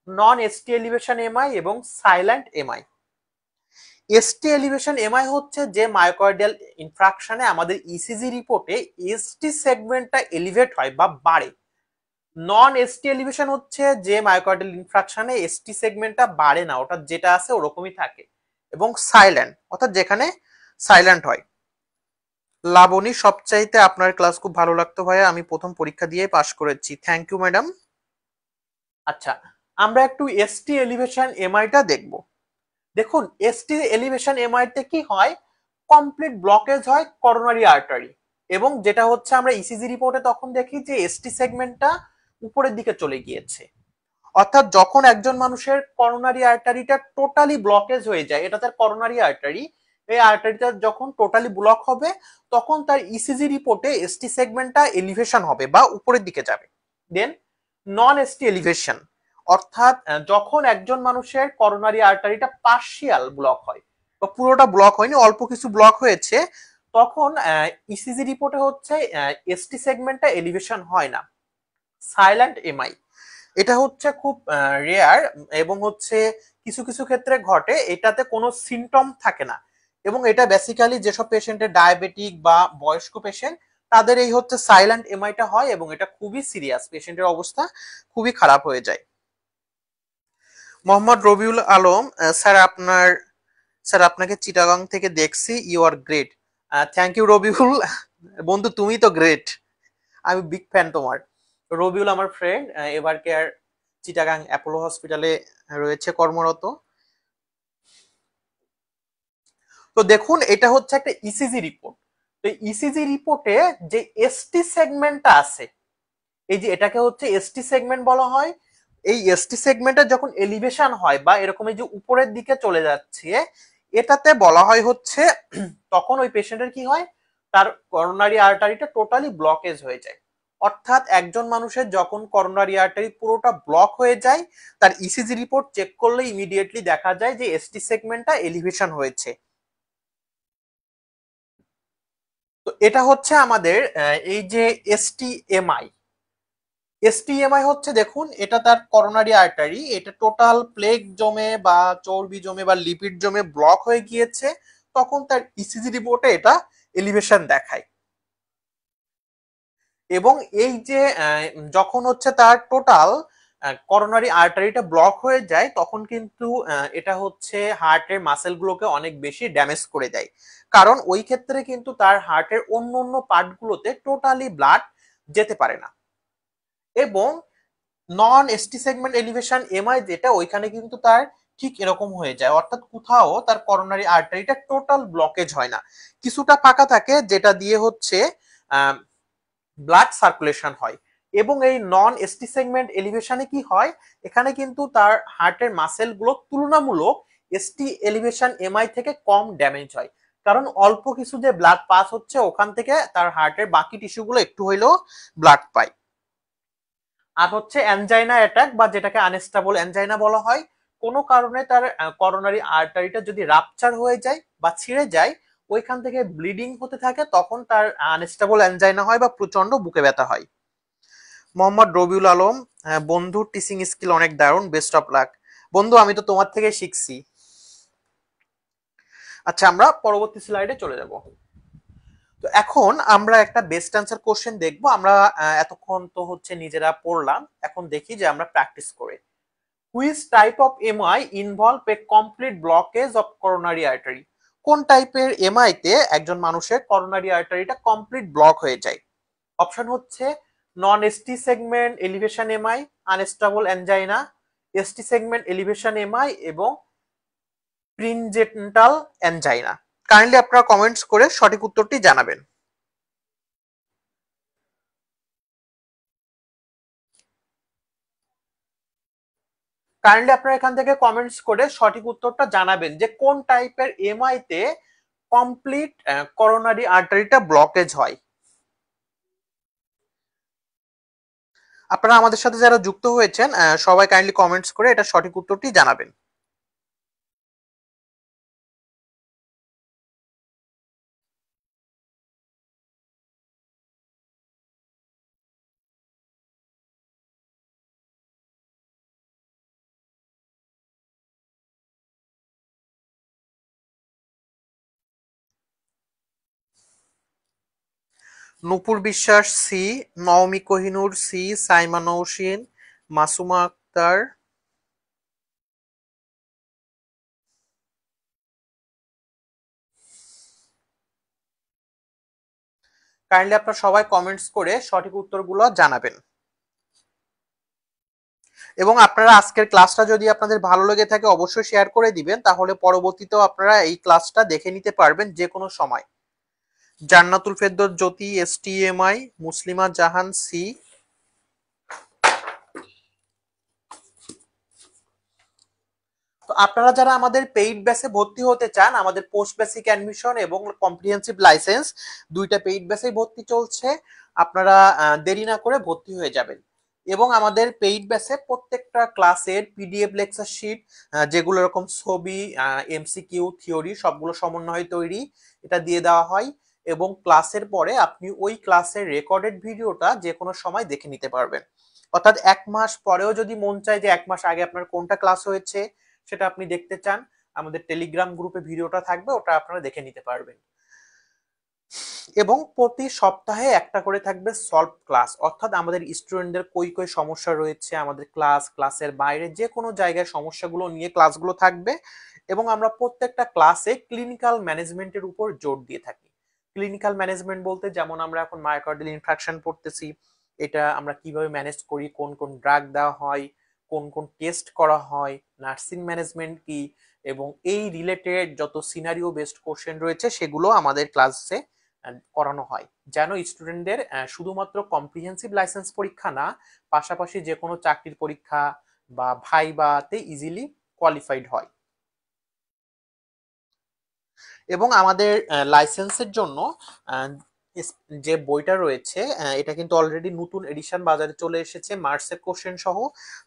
non ST elevation MI এবং silent MI. ST elevation MI হচ্ছে যে মায়োকার্ডিয়াল ইনফ্রাকশনে আমাদের ইসিজি রিপোর্টে এসটি সেগমেন্টটা এলিভেট হয় বা বাড়ে। নন এসটি এলিভেশন হচ্ছে যে মায়োকার্ডিয়াল ইনফ্রাকশনে এসটি সেগমেন্টটা বাড়ে না, ওটা যেটা আছে ওরকমই থাকে। এবং সাইলেন্ট অর্থাৎ যেখানে সাইলেন্ট হয়। লাবণী, সবচাইতে আপনার ক্লাস খুব ভালো লাগতো ভাইয়া, আমি প্রথম পরীক্ষা দিয়ে পাশ করেছি। Thank you madam. আচ্ছা, আমরা একটু এসটি এলিভেশন এমআইটা দেখব। দেখুন, এসটি এলিভেশন এমআইতে কি হয়, কমপ্লিট ব্লকেজ হয় করোনারি আর্টারি, এবং যেটা হচ্ছে আমরা ইসিজি রিপোর্টে তখন দেখি যে এসটি সেগমেন্টটা উপরের দিকে চলে গিয়েছে। অর্থাৎ যখন একজন মানুষের করোনারি আর্টারিটা টোটালি ব্লকেজ হয়ে যায়, এটা তার করোনারি আর্টারি, এই আর্টারিটা যখন টোটালি ব্লক হবে তখন তার ইসিজি রিপোর্টে এসটি সেগমেন্টটা এলিভেশন হবে বা উপরের দিকে যাবে। দেন নন এসটি এলিভেশন, অর্থাৎ যখন একজন মানুষের করোনারি আর্টারিটা পার্শিয়াল ব্লক হয় বা পুরোটা ব্লক হয়নি, অল্প কিছু ব্লক হয়েছে, তখন ইসিজি রিপোর্টে হচ্ছে এসটি সেগমেন্টটা এলিভেশন হয় না। সাইলেন্ট এমআই, এটা হচ্ছে খুব রেয়ার এবং হচ্ছে কিছু কিছু ক্ষেত্রে ঘটে, এটাতে কোনো সিমটম থাকে না, এবং এটা বেসিক্যালি যেসব পেশেন্টের ডায়াবেটিক বা বয়স্ক পেশেন্ট তাদের এই হচ্ছে সাইলেন্ট এমআইটা হয়, এবং এটা খুবই সিরিয়াস, পেশেন্টের অবস্থা খুবই খারাপ হয়ে যায়। মোহাম্মদ রবিউল আলম, স্যার আপনাকে চিটাগাং থেকে দেখছি, you are great. Thank you Rabiul, বন্ধু তুমি তো গ্রেট, আমি বিগ ফ্যান তোমার। রবিউল আমার ফ্রেন্ড, এবার কেয়ার চিটাগাং অ্যাপোলো হসপিটালে রয়েছে কর্মরত। তো দেখুন, এটা হচ্ছে একটা ইসিজি রিপোর্ট। তো ইসিজি রিপোর্টে যে এসটি সেগমেন্টটা আছে, এই যে এটাকে হচ্ছে এসটি সেগমেন্ট বলা হয়, এই এসটি সেগমেন্টের যখন এলিভেশন হয় বা এরকম এই যে উপরের দিকে চলে যাচ্ছে, এটাতে বলা হয় হচ্ছে তখন ওই পেশেন্টের কি হয়, তার করোনারি আর্টারিটা টোটালি ব্লকেজ হয়ে যায়। অর্থাৎ একজন মানুষের যখন করোনারি আর্টারি পুরোটা ব্লক হয়ে যায়, তার ইসিজি রিপোর্ট চেক করলে ইমিডিয়েটলি দেখা যায় যে এসটি সেগমেন্টটা এলিভেশন হয়েছে। তো এটা হচ্ছে আমাদের এই যে এসটিএমআই। এসটিএমআই হচ্ছে, দেখুন এটা তার করোনারি আর্টারি, এটা টোটাল প্লেগ জমে বা চর্বি জমে বা লিপিড জমে ব্লক হয়ে গিয়েছে, তখন তার ইসিজি রিপোর্টে এটা এলিভেশন দেখায়। এবং এই যে যখন হচ্ছে তার টোটাল করোনারি আর্টারিটা ব্লক হয়ে যায়, তখন কিন্তু এটা হচ্ছে হার্টের মাসেল গুলোকে অনেক বেশি ড্যামেজ করে দেয়, কারণ ওই ক্ষেত্রে কিন্তু তার হার্টের অন্য অন্য পার্ট গুলোতে টোটালি ব্লাড যেতে পারে না। এবং non ST segment elevation MI যেটা, ওইখানে কিন্তু তার ঠিক এরকম হয়ে যায়, অর্থাৎ কোথাও তার করোনারি আর্টারিটা টোটাল ব্লকেজ হয় না, কিছুটা ফাঁকা থাকে যেটা দিয়ে হচ্ছে ব্লাড সার্কুলেশন হয়। এবং এই নন এসটি সেগমেন্ট এলিভেশনে কি হয়, এখানে কিন্তু তার হার্টের মাসেল গুলো তুলনামূলক এসটি এলিভেশন এমআই থেকে কম ড্যামেজ হয়, কারণ অল্প কিছু যে ব্লাড পাস হচ্ছে ওখান থেকে তার হার্টের বাকি টিস্যু গুলো একটু হইলেও ব্লাড পায়। আর হচ্ছে অ্যানজাইনা অ্যাটাক বা যেটাকে আনস্টেবল অ্যানজাইনা বলা হয়, কোনো কারণে তার করোনারি আর্টারিটা যদি রাপচার হয়ে যায় বা ছিঁড়ে যায়, ওইখান থেকে ব্লিডিং হতে থাকে, তখন তার আনস্টেবল অ্যানজাইনা হয় বা প্রচন্ড বুকে ব্যথা হয়। মোহাম্মদ রবিউল আলম, বন্ধুর টিচিং স্কিল অনেক দারুণ, বেস্ট অফ লাক। বন্ধু, আমি তো তোমার থেকে শিখছি। আচ্ছা, আমরা পরবর্তী স্লাইডে চলে যাব। তো এখন আমরা একটা বেস্ট অ্যান্সার কোশ্চেন দেখবো। আমরা এতক্ষণ তো হচ্ছে নিজেরা পড়লাম, এখন দেখি যে আমরা প্র্যাকটিস করে। Which type of MI involve A complete blockage of coronary artery? কোন টাইপের এমআই তে একজন মানুষের করোনারি আর্টারিটা কমপ্লিট ব্লক হয়ে যায়? অপশন হচ্ছে non ST segment elevation MI, unstable angina, ST segment elevation MI এবং প্রিনজেন্টাল অ্যানজাইনা। কাইন্ডলি আপনারা কমেন্টস করে সঠিক উত্তরটি জানাবেন। কাইন্ডলি আপনারা এখান থেকে কমেন্টস করে সঠিক উত্তরটা জানাবেন যে কোন টাইপের এমআই তে কমপ্লিট করোনারি আর্টারিটা ব্লকেজ হয়। আপনারা আমাদের সাথে যারা যুক্ত হয়েছেন সবাই কাইন্ডলি কমেন্টস করে এটা সঠিক উত্তরটি জানাবেন। Nupur Biswas C, Naomi Kohinoor C, Saima Nousin, Masuma Akter. Kindly আপনারা সবাই কমেন্টস করে সঠিক উত্তরগুলো জানাবেন। এবং আপনারা আজকের ক্লাসটা যদি আপনাদের ভালো লেগে থাকে অবশ্যই শেয়ার করে দিবেন, তাহলে পরবর্তীতেও আপনারা এই ক্লাসটা দেখে নিতে পারবেন যে কোনো সময়। জান্নাতুল ফেরদৌস জ্যোতি এসটিএমআই, মুসলিমা জাহান সি। তো আপনারা যারা আমাদের পেইড ব্যাচে ভর্তি হতে চান, আমাদের পোস্ট বেসিক অ্যাডমিশন এবং কম্প্রিহেন্সিভ লাইসেন্স দুইটা পেইড ব্যাচেই ভর্তি চলছে, আপনারা দেরি না করে ভর্তি হয়ে যাবেন। এবং আমাদের পেইড ব্যাচে প্রত্যেকটা ক্লাসের পিডিএফ লেকচার শিট, যেগুলো এরকম ছবি, এমসিকিউ, থিওরি সবগুলো সমন্বয়ে তৈরি, এটা দিয়ে দেওয়া হয়। এবং ক্লাসের পরে আপনি ওই ক্লাসের রেকর্ডেড ভিডিওটা যে কোনো সময় দেখে নিতে পারবেন। অর্থাৎ 1 মাস পরেও যদি মন চায় যে 1 মাস আগে আপনার কোনটা ক্লাস হয়েছে সেটা আপনি দেখতে চান, আমাদের টেলিগ্রাম গ্রুপে ভিডিওটা থাকবে, ওটা আপনারা দেখে নিতে পারবেন। এবং প্রতি সপ্তাহে একটা করে থাকবে সলভ ক্লাস, অর্থাৎ আমাদের স্টুডেন্টদের কই কই সমস্যা রয়েছে, আমাদের ক্লাসের বাইরে যে কোনো জায়গায় সমস্যাগুলো নিয়ে ক্লাসগুলো থাকবে। এবং আমরা প্রত্যেকটা ক্লাসে ক্লিনিক্যাল ম্যানেজমেন্টের উপর জোর দিয়ে থাকি। ক্লিনিক্যাল ম্যানেজমেন্ট বলতে, যেমন আমরা এখন মায়োকার্ডিয়াল ইনফ্রাকশন পড়তেছি, এটা আমরা কিভাবে ম্যানেজ করি, কোন কোন ড্রাগ দেওয়া হয়, কোন কোন টেস্ট করা হয়, নার্সিং ম্যানেজমেন্ট কি, এবং এই রিলেটেড যত সিনারিও বেসড কোশ্চেন রয়েছে সেগুলো আমাদের ক্লাসে করানো হয়, যেন স্টুডেন্টদের শুধুমাত্র কম্প্রিহেন্সিভ লাইসেন্স পরীক্ষা না, পাশাপাশি যে কোনো চাকরির পরীক্ষা বা ভাইভাতে ইজিলি কোয়ালিফাইড হয়। এবং আমাদের লাইসেন্সের জন্য যে বইটা রয়েছে এটা কিন্তু অলরেডি নতুন এডিশন বাজারে চলে এসেছে মার্চের কোশ্চেন সহ।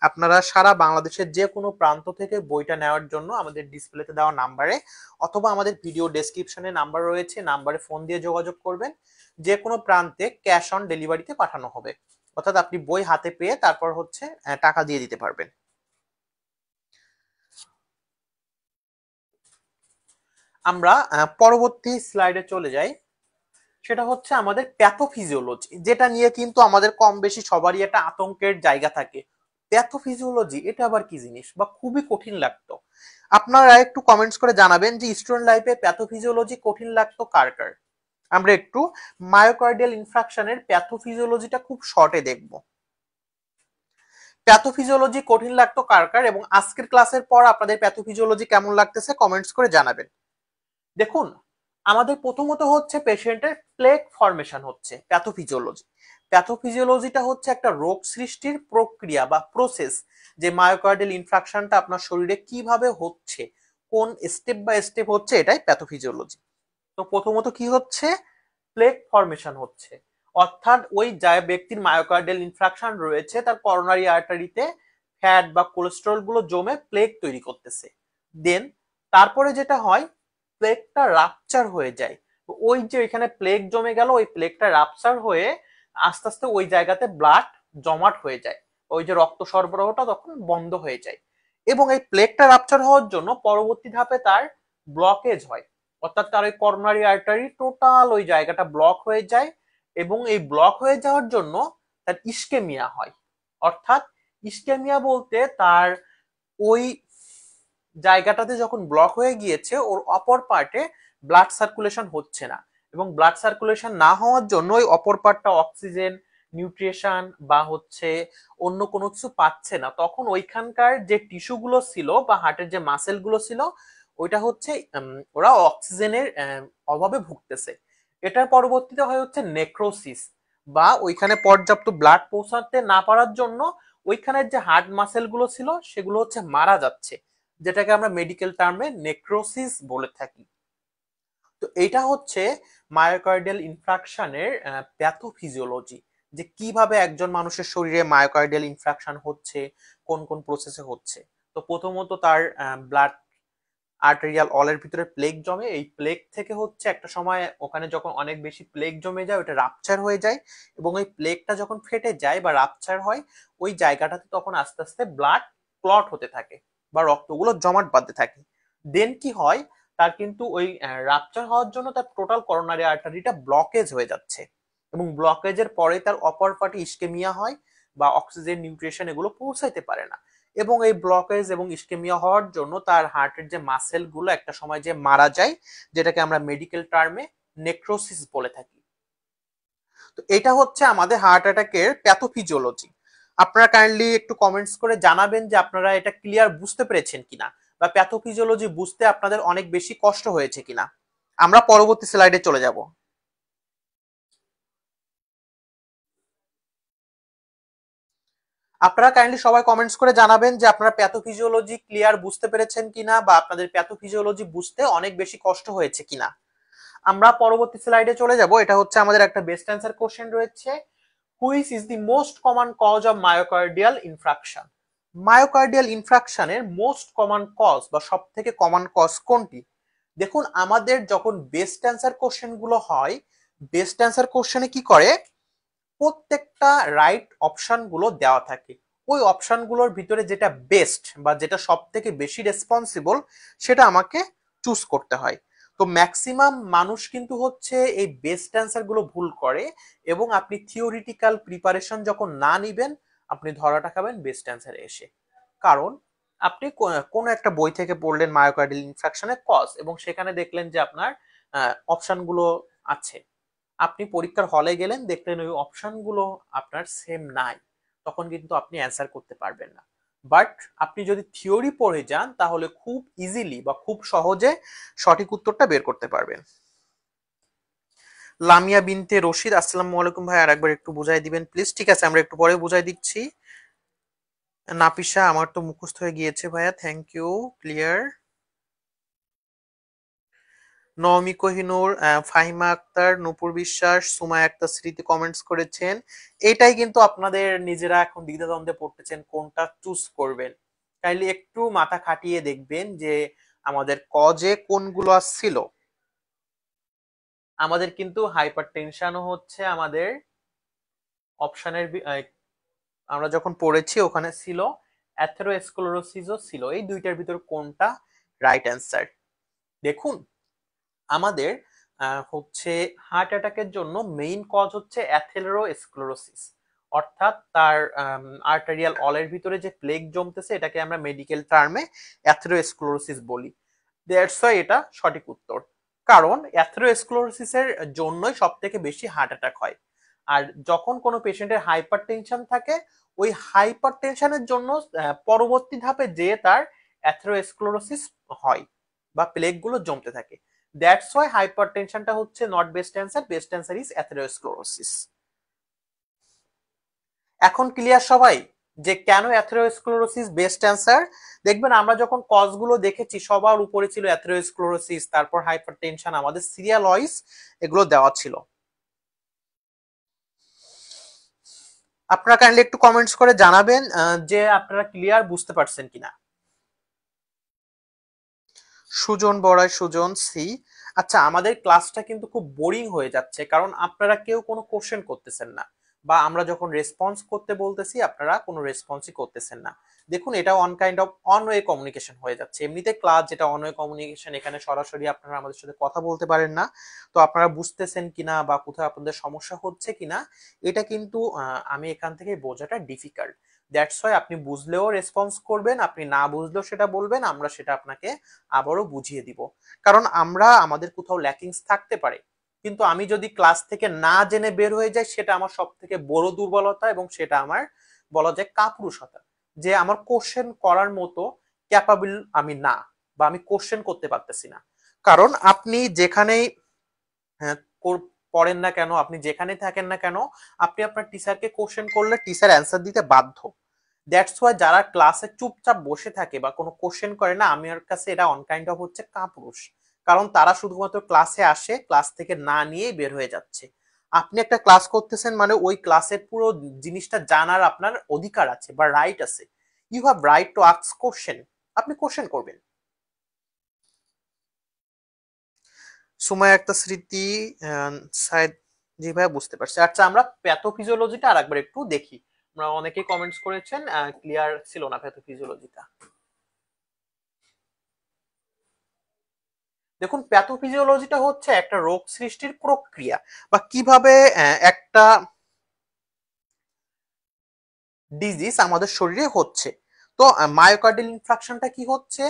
আপনারা সারা বাংলাদেশের যে কোনো প্রান্ত থেকে বইটা নেওয়ার জন্য আমাদের ডিসপ্লেতে দেওয়া নাম্বারে অথবা আমাদের ভিডিও ডেসক্রিপশনে নাম্বার রয়েছে, নাম্বারে ফোন দিয়ে যোগাযোগ করবেন। যে কোনো প্রান্তে ক্যাশ অন ডেলিভারিতে পাঠানো হবে, অর্থাৎ আপনি বই হাতে পেয়ে তারপর হচ্ছে টাকা দিয়ে দিতে পারবেন। আমরা পরবর্তী স্লাইডে চলে যাই। সেটা হচ্ছে আমাদের প্যাথোফিজিওলজি, যেটা নিয়ে কিন্তু আমাদের কম বেশি সবারই একটা আতঙ্কের জায়গা থাকে। প্যাথোফিজিওলজি এটা আবার কি জিনিস বা খুবই কঠিন লাগতো। আপনারা একটু কমেন্টস করে জানাবেন যে স্টুডেন্ট লাইফে প্যাথোফিজিওলজি কঠিন লাগতো কার কার। আমরা একটু মায়োকার্ডিয়াল ইনফ্রাকশনের প্যাথোফিজিওলজিটা খুব শর্টে দেখব। প্যাথোফিজিওলজি কঠিন লাগতো কার কার, এবং আজকের ক্লাসের পর আপনাদের প্যাথোফিজিওলজি কেমন লাগতেছে কমেন্টস করে জানাবেন। দেখুন, আমাদের প্রথমত হচ্ছে পেশেন্টের প্লেক ফরমেশন হচ্ছে প্যাথোফিজিওলজি। প্যাথোফিজিওলজিটা হচ্ছে একটা রোগ সৃষ্টির প্রক্রিয়া বা প্রসেস, যে মায়োকার্ডিয়াল ইনফ্রাকশনটা আপনার শরীরে কিভাবে হচ্ছে, কোন স্টেপ বাই স্টেপ হচ্ছে, এটাই প্যাথোফিজিওলজি। তো প্রথমত কি হচ্ছে, প্লেক ফরমেশন হচ্ছে, অর্থাৎ ওই যা ব্যক্তির মায়োকার্ডিয়াল ইনফ্রাকশন রয়েছে তার করোনারি আর্টারিতে ফ্যাট বা কোলেস্টেরল গুলো জমে প্লেক তৈরি করতেছে। দেন তারপরে যেটা হয়, প্লেকটা রাপচার হয়ে যায়। ওই যে এখানে প্লেক জমে গেল, ওই প্লেকটা রাপচার হয়ে আস্তে আস্তে ওই জায়গাতে ব্লাড জমাট হয়ে যায়, ওই যে রক্ত সরবরাহটা তখন বন্ধ হয়ে যায়। এবং এই প্লেকটা রাপচার হওয়ার জন্য পরবর্তী ধাপে তার ব্লকেজ হয়, অর্থাৎ তার ওই করোনারি আর্টারি টোটাল ওই জায়গাটা ব্লক হয়ে যায়। এবং এই ব্লক হয়ে যাওয়ার জন্য তার ইস্কেমিয়া হয়। অর্থাৎ ইস্কেমিয়া বলতে তার ওই জায়গাটাতে যখন ব্লক হয়ে গিয়েছে ওর অপর পার্টে ব্লাড সার্কুলেশন হচ্ছে না, এবং ব্লাড সার্কুলেশন না হওয়ার জন্য ওই অপর পার্টটা অক্সিজেন, নিউট্রিশন বা হচ্ছে অন্য কোনো কিছু পাচ্ছে না, তখন ওইখানকার যে টিস্যু গুলো ছিল বা হার্টের যে মাসেল গুলো ছিল ওইটা হচ্ছে ওরা অক্সিজেনের অভাবে ভুগতেছে। এটার পরবর্তীতে হয় হচ্ছে নেক্রোসিস, বা ওইখানে পর্যাপ্ত ব্লাড পৌঁছাতে না পারার জন্য ওইখানের যে হার্ট মাসেল গুলো ছিল সেগুলো হচ্ছে মারা যাচ্ছে, যেটাকে আমরা মেডিকেল টার্মে নেক্রোসিস বলে থাকি। তো এটা হচ্ছে মায়োকার্ডিয়াল ইনফ্রাকশনের প্যাথোফিজিওলজি, যে কিভাবে একজন মানুষের শরীরে মায়োকার্ডিয়াল ইনফ্রাকশন হচ্ছে, কোন কোন প্রসেসে হচ্ছে। তো প্রথমত তার ব্লাড আর্টেরিয়াল অলের ভিতরে প্লেক জমে, এই প্লেক থেকে হচ্ছে একটা সময় ওখানে যখন অনেক বেশি প্লেক জমে যায় ওটা রাপচার হয়ে যায়, এবং ওই প্লেকটা যখন ফেটে যায় বা রাপচার হয় ওই জায়গাটাতে তখন আস্তে আস্তে ব্লাড ক্লট হতে থাকে বা রক্তগুলো জমাট বাঁধতে থাকে। দেন কি হয়, তার কিন্তু ওই রাপচার হওয়ার জন্য তার টোটাল করোনারি আর্টারিটা ব্লকেজ হয়ে যাচ্ছে, এবং ব্লকেজের পরে তার অপর পার্টি ইস্কেমিয়া হয় বা অক্সিজেন নিউট্রিশন এগুলো পৌঁছাইতে পারে না। এবং এই ব্লকেজ এবং ইস্কেমিয়া হওয়ার জন্য তার হার্টের যে মাসেল গুলো একটা সময় যে মারা যায়, যেটাকে আমরা মেডিকেল টার্মে নেক্রোসিস বলে থাকি। তো এটা হচ্ছে আমাদের হার্ট অ্যাটাকের প্যাথোফিজিওলজি। আপনারা কাইন্ডলি একটু কমেন্টস করে জানাবেন যে আপনারা এটা ক্লিয়ার বুঝতে পেরেছেন কিনা, বা প্যাথোফিজিওলজি বুঝতে আপনাদের অনেক বেশি কষ্ট হয়েছে কিনা। আমরা পরবর্তী স্লাইডে চলে যাব। আপনারা কাইন্ডলি সবাই কমেন্টস করে জানাবেন যে আপনারা প্যাথোফিজিওলজি ক্লিয়ার বুঝতে পেরেছেন কিনা, বা আপনাদের প্যাথোফিজিওলজি বুঝতে অনেক বেশি কষ্ট হয়েছে কিনা। আমরা পরবর্তী স্লাইডে চলে যাব। এটা হচ্ছে আমাদের একটা বেস্ট অ্যান্সার কোশ্চেন রয়েছে, which is the most common cause of myocardial infarction. Myocardial ইনফ্রাকশনের মোস্ট কমন কজ বা সব থেকে কমন কজ কোনটি? দেখুন, আমাদের যখন বেস্ট অ্যান্সার কোশ্চেন গুলো হয়, বেস্ট অ্যান্সার কোশ্চেনে কি করে, প্রত্যেকটা রাইট অপশন গুলো দেওয়া থাকে, ওই অপশন গুলোর ভিতরে যেটা বেস্ট বা যেটা সব থেকে বেশি রেসপন্সিবল সেটা আমাকে চুজ করতে হয়। তো ম্যাক্সিমাম মানুষ কিন্তু হচ্ছে এই বেস্ট অ্যান্সার গুলো ভুল করে, এবং আপনি থিওরিটিক্যাল প্রিপারেশন যখন না নিবেন আপনি ধরাটা খাবেন বেস্ট অ্যান্সারে এসে। কারণ আপনি কোনো একটা বই থেকে পড়লেন মায়োকার্ডিয়াল ইনফ্রাকশনের কজ, এবং সেখানে দেখলেন যে আপনার অপশন গুলো আছে, আপনি পরীক্ষার হলে গেলেন দেখলেন ওই অপশন গুলো আপনার সেম নাই, তখন কিন্তু আপনি অ্যান্সার করতে পারবেন না। বাট আপনি যদি থিওরি পড়ে যান তাহলে খুব ইজিলি বা খুব সহজে সঠিক উত্তরটা বের করতে পারবেন। লামিয়া বিনতে রশিদ, আসসালামু আলাইকুম ভাই, আরেকবার একটু বুঝাই দিবেন প্লিজ। ঠিক আছে, আমরা একটু পরে বুঝাই দিচ্ছি। নাফিসা, আমার তো মুখস্থ হয়ে গিয়েছে ভাইয়া, thank you, clear. Naomi Kohinoor, Fahima Akter, Nupur Biswas, Sumaya Akter স্মৃতি কমেন্টস করেছেন। এটাই কিন্তু আপনাদের নিজেরা এখন দ্বিধাদ্বন্দ্বে পড়তেছেন কোনটা চুজ করবেন। কাইন্ডলি একটু মাথা খাটিয়ে দেখবেন যে আমাদের কজে কোনগুলো ছিল। আমাদের কিন্তু হাইপার টেনশনও হচ্ছে আমাদের অপশনের আমরা যখন পড়েছি ওখানে ছিল, অ্যাথেরোস্ক্লেরোসিসও ছিল। এই দুইটার ভিতর কোনটা রাইট অ্যান্সার? দেখুন, আমাদের হচ্ছে হার্ট অ্যাটাকের জন্য মেইন কজ হচ্ছে অ্যাথেরোস্ক্লেরোসিস, অর্থাৎ তার আর্টারিয়াল অলের ভিতরে যে প্লেগ জমতেছে এটাকে আমরা মেডিকেল টার্মে অ্যাথেরোস্ক্লেরোসিস বলি। দ্যাটস ওয়াই এটা সঠিক উত্তর। কারণ অ্যাথেরোস্ক্লেরোসিসের জন্যই সব থেকে বেশি হার্ট অ্যাটাক হয়। আর যখন কোনো পেশেন্টের হাইপার টেনশন থাকে, ওই হাইপার টেনশনের জন্য পরবর্তী ধাপে যে তার অ্যাথেরোস্ক্লেরোসিস হয় বা প্লেগ গুলো জমতে থাকে। দ্যাটস ওয়াই হাইপার টেনশনটা হচ্ছে not best answer, best answer is atherosclerosis. এখন ক্লিয়ার সবাই যে কেন অ্যাথেরোস্ক্লেরোসিস বেস্ট অ্যান্সার? দেখবেন আমরা যখন কজগুলো দেখেছি সবার উপরে ছিল অ্যাথেরোস্ক্লেরোসিস, তারপর হাইপারটেনশন, আমাদের সিরিয়াল ওয়াইজ এগুলো দেওয়া ছিল। আপনারা কাইন্ডলি একটু কমেন্টস করে জানাবেন যে আপনারা ক্লিয়ার বুঝতে পারছেন কিনা। সুজন বড়াই, সুজন সি। আচ্ছা, আমাদের ক্লাসটা কিন্তু খুব বোরিং হয়ে যাচ্ছে কারণ আপনারা কেউ কোনো কোশ্চেন করতেছেন না, বা আমরা যখন রেসপন্স করতে বলতেছি আপনারা কোনো রেসপন্সই করতেছেন না। দেখুন, এটা on kind of one way communication হয়ে যাচ্ছে। এমনিতে ক্লাস যেটা অনওয়ে কমিউনিকেশন, এখানে সরাসরি আপনারা আমাদের সাথে কথা বলতে পারেন না। তো আপনারা বুঝতেছেন কিনা বা কোথাও আপনাদের সমস্যা হচ্ছে কিনা এটা কিন্তু আমি এখান থেকে বোঝাটা ডিফিকাল্ট। দ্যাটস ওয়াই আপনি বুঝলেও রেসপন্স করবেন, আপনি না বুঝলেও সেটা বলবেন, আমরা সেটা আপনাকে আবারও বুঝিয়ে দিব। কারণ আমরা আমাদের কোথাও ল্যাকিংস থাকতে পারে, কিন্তু আমি যদি ক্লাস থেকে না জেনে বের হয়ে যাই সেটা আমার সব থেকে বড় দুর্বলতা, এবং সেটা আমার বলা যায় কাপুরুষতা, যে আমার কোশ্চেন করার মতো ক্যাপাবল আমি না, বা আমি কোশ্চেন করতে পারতেছি না। কারণ আপনি যেখানেই হ্যাঁ, পড়েন না কেন, আপনি যেখানে থাকেন না কেন, আপনি আপনার টিচারকে কোশ্চেন করলে টিচার অ্যান্সার দিতে বাধ্য। দ্যাটস ওয়াই যারা ক্লাসে চুপচাপ বসে থাকে বা কোনো কোশ্চেন করে না, আমার কাছে এটা অন কাইন্ড অফ হচ্ছে কাপুরুষ। কারণ তারা শুধুমাত্র ক্লাসে আসে, ক্লাস থেকে না নিয়েই বের হয়ে যাচ্ছে। আপনি একটা ক্লাস করতেছেন মানে ওই ক্লাসের পুরো জিনিসটা জানার আপনার অধিকার আছে বা রাইট আছে। You have right to ask question, আপনি কোশ্চেন করবেন। সুমাইয়া একটা স্মৃতি, সাইদ, জি ভাই বুঝতে পারছি। আচ্ছা, আমরা প্যাথোফিজিওলজিটা আরেকবার একটু দেখি। আমরা অনেকেই কমেন্টস করেছেন, ক্লিয়ার ছিল না প্যাথোফিজিওলজিটা। দেখুন, প্যাথোফিজিওলজিটা হচ্ছে একটা রোগ সৃষ্টির প্রক্রিয়া, বা কিভাবে একটা ডিজিজ আমাদের শরীরে হচ্ছে। তো মায়োকার্ডিয়াল ইনফ্রাকশনটা কি হচ্ছে?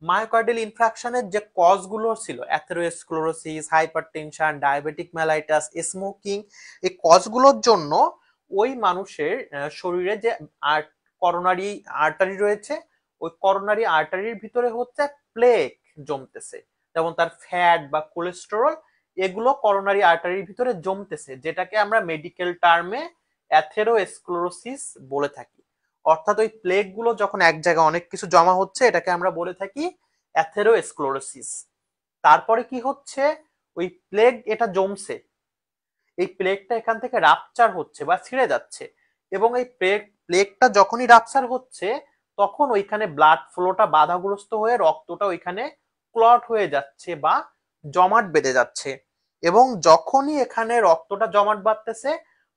মায়োকার্ডিয়াল ইনফ্রাকশনের যে কজ গুলো ছিল, atherosclerosis, hypertension, diabetic mellitus, smoking, এই কজ গুলোর জন্য ওই মানুষের শরীরে যে করোনারি আর্টারি রয়েছে, ওই করোনারি আর্টারির ভিতরে হচ্ছে প্লেক জমতেছে। যেমন তার ফ্যাট বা কোলেস্টেরল, এগুলো করোনারি আর্টারির ভিতরে জমতেছে, যেটাকে আমরা মেডিকেল টার্মে অ্যাথেরোস্ক্লেরোসিস বলে থাকি। অর্থাৎ ওই প্লেগ গুলো যখন এক জায়গায় অনেক কিছু জমা হচ্ছে, এটাকে আমরা বলে থাকি অ্যাথেরোস্ক্লেরোসিস। তারপরে কি হচ্ছে, ওই প্লেগ এটা জমছে, এই প্লেগটা এখান থেকে রাপচার হচ্ছে বা ছিঁড়ে যাচ্ছে, এবং এই প্লেগটা যখনই রাপচার হচ্ছে তখন ওইখানে ব্লাড ফ্লোটা বাধাগ্রস্ত হয়ে রক্তটা ওইখানে ক্লট হয়ে যাচ্ছে বা জমাট বেঁধে যাচ্ছে। এবং যখনই এখানে রক্তটা জমাট বাঁধতেছে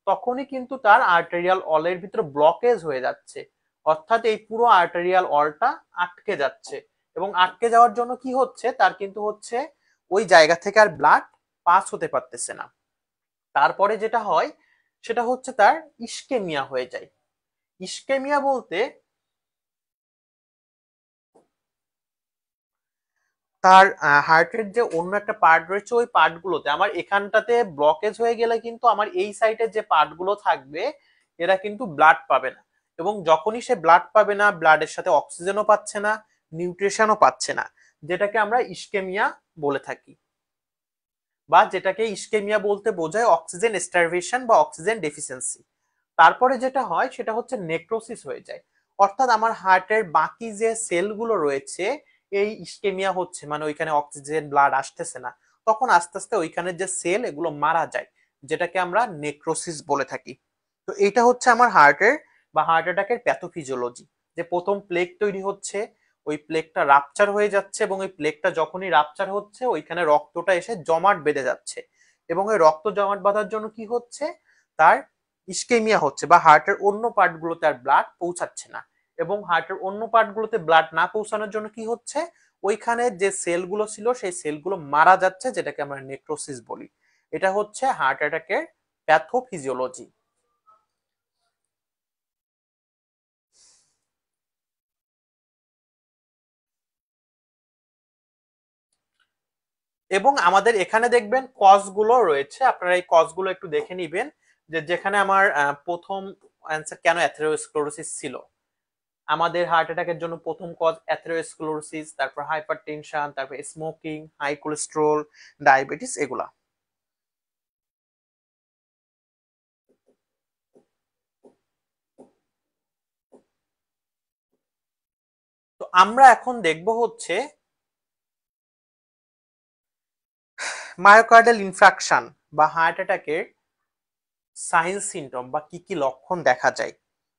তখনই কিন্তু তার আর্টেরিয়াল অলের ভিতরে ব্লকেজ হয়ে যাচ্ছে, অর্থাৎ এই পুরো আর্টেরিয়াল অলটা আটকে যাচ্ছে। এবং আটকে যাওয়ার জন্য কি হচ্ছে, তার কিন্তু হচ্ছে ওই জায়গা থেকে আর ব্লাড পাস হতে পারতেছে না। তারপরে যেটা হয় সেটা হচ্ছে তার ইস্কেমিয়া হয়ে যায়। ইস্কেমিয়া বলতে তার হার্টের যে অন্য একটা পার্ট রয়েছে, ওই পার্ট গুলোতে আমার এখানটাতে ব্লকেজ হয়ে গেলে কিন্তু আমার এই সাইডের যে পার্ট গুলো থাকবে এরা কিন্তু ব্লাড পাবে না। এবং যখনই সে ব্লাড পাবে না, ব্লাডের সাথে অক্সিজেনও পাচ্ছে না, নিউট্রিশনও পাচ্ছে না, যেটাকে আমরা ইস্কেমিয়া বলে থাকি, বা যেটাকে ইস্কেমিয়া বলতে বোঝায় অক্সিজেন স্টারভেশন বা অক্সিজেন ডেফিসিয়েন্সি। তারপরে যেটা হয় সেটা হচ্ছে নেক্রোসিস হয়ে যায়, অর্থাৎ আমার হার্টের বাকি যে সেলগুলো রয়েছে, এই ইস্কেমিয়া হচ্ছে মানে ওইখানে অক্সিজেন ব্লাড আসতেছে না, তখন আস্তে আস্তে ওইখানে যে সেল এগুলো মারা যায়, যেটাকে আমরা নেক্রোসিস বলে থাকি। তো এটা হচ্ছে আমার হার্টের বা হার্ট অ্যাটাকের প্যাথোফিজিওলজি। যে প্রথম প্লেগ তৈরি হচ্ছে, ওই প্লেগটা রাপচার হয়ে যাচ্ছে, এবং ওই প্লেগটা যখনই রাপচার হচ্ছে ওইখানে রক্তটা এসে জমাট বেঁধে যাচ্ছে, এবং ওই রক্ত জমাট বাঁধার জন্য কি হচ্ছে, তার ইসকেমিয়া হচ্ছে, বা হার্টের অন্য পার্ট গুলোতে আর ব্লাড পৌঁছাচ্ছে না। এবং হার্টের অন্য পার্ট গুলোতে ব্লাড না পৌঁছানোর জন্য কি হচ্ছে, ওইখানে যে সেলগুলো ছিল সেই সেলগুলো মারা যাচ্ছে, যেটাকে আমরা নেক্রোসিস বলি। এটা হচ্ছে হার্ট অ্যাটাকের প্যাথোফিজিওলজি। এবং আমাদের এখানে দেখবেন কজ গুলো রয়েছে, আপনারা এই কজ গুলো একটু দেখে নিবেন। যে যেখানে আমার প্রথম অ্যান্সার কেন অ্যাথেরোস্ক্লেরোসিস ছিল, আমাদের হার্ট অ্যাটাকের জন্য প্রথম কজ অ্যাথেরোস্ক্লেরোসিস, তারপর হাইপারটেনশন, তারপর স্মোকিং, হাই কোলেস্টেরল, ডায়াবেটিস, এগুলা। তো আমরা এখন দেখব হচ্ছে মায়োকার্ডিয়াল ইনফ্রাকশন বা হার্ট অ্যাটাকের সাইন সিমটম বা কি কি লক্ষণ দেখা যায়।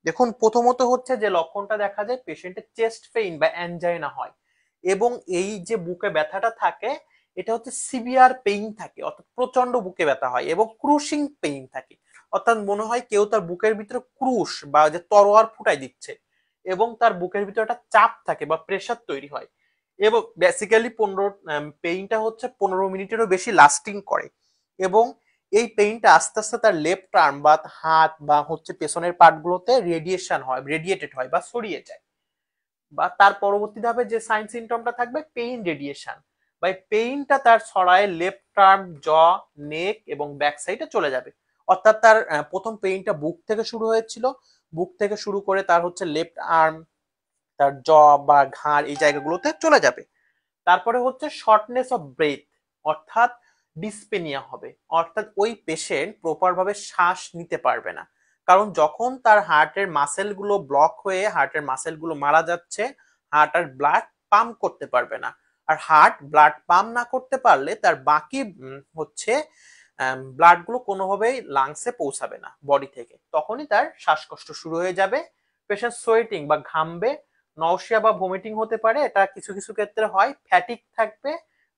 দেখুন, প্রথমত হচ্ছে যে লক্ষণটা দেখা যায়, পেশেন্টের চেস্ট পেইন বা অ্যানজাইনা হয়, এবং এই যে বুকে ব্যথাটা থাকে এটা হচ্ছে সিভিয়ার পেইন থাকে, অর্থাৎ প্রচন্ড বুকে ব্যথা হয়, এবং ক্রুশিং পেইন থাকে, অর্থাৎ মনে হয় কেউ তার বুকের ভিতরে ক্রুশ বা যে তরোয়ার ফুটাই দিচ্ছে, এবং তার বুকের ভিতরে একটা চাপ থাকে বা প্রেসার তৈরি হয়। এবং বেসিক্যালি পেইনটা হচ্ছে 15 মিনিটেরও বেশি লাস্টিং করে, এবং এই পেইনটা আস্তে আস্তে তার লেফট আর্ম বা হাত বা হচ্ছে পেছনের পার্ট গুলোতে রেডিয়েটেড হয় বা ছড়িয়ে যায়। বা তার পরবর্তী ধাপে যে সাইন সিমটমটা থাকবে পেইন রেডিয়েশন, বা পেইনটা তার ছড়ায় লেফট আর্ম, জ, নেক এবং ব্যাক সাইডে চলে যাবে। অর্থাৎ তার প্রথম পেইনটা বুক থেকে শুরু হয়েছিল, বুক থেকে শুরু করে তার হচ্ছে লেফট আর্ম, তার জ বা ঘাড়, এই জায়গাগুলোতে চলে যাবে। তারপরে হচ্ছে শর্টনেস অফ ব্রেথ, অর্থাৎ ডিসপেনিয়া হবে, অর্থাৎ ওই পেশেন্ট প্রপার ভাবে শ্বাস নিতে পারবে না, কারণ যখন তার হার্টের মাসেল গুলো ব্লক হয়ে হার্টের মাসেল গুলো মারা যাচ্ছে, হার্ট আর ব্লাড পাম্প করতে পারবে না। আর হার্ট ব্লাড পাম্প না করতে পারলে তার বাকি হচ্ছে ব্লাড গুলো কোনোভাবেই লাংসে পৌঁছাবে না বডি থেকে, তখনই তার শ্বাসকষ্ট শুরু হয়ে যাবে। পেশেন্ট সোয়েটিং বা ঘামবে, নওশিয়া বা ভমিটিং হতে পারে, এটা কিছু কিছু ক্ষেত্রে হয়, ফ্যাটিক থাকবে,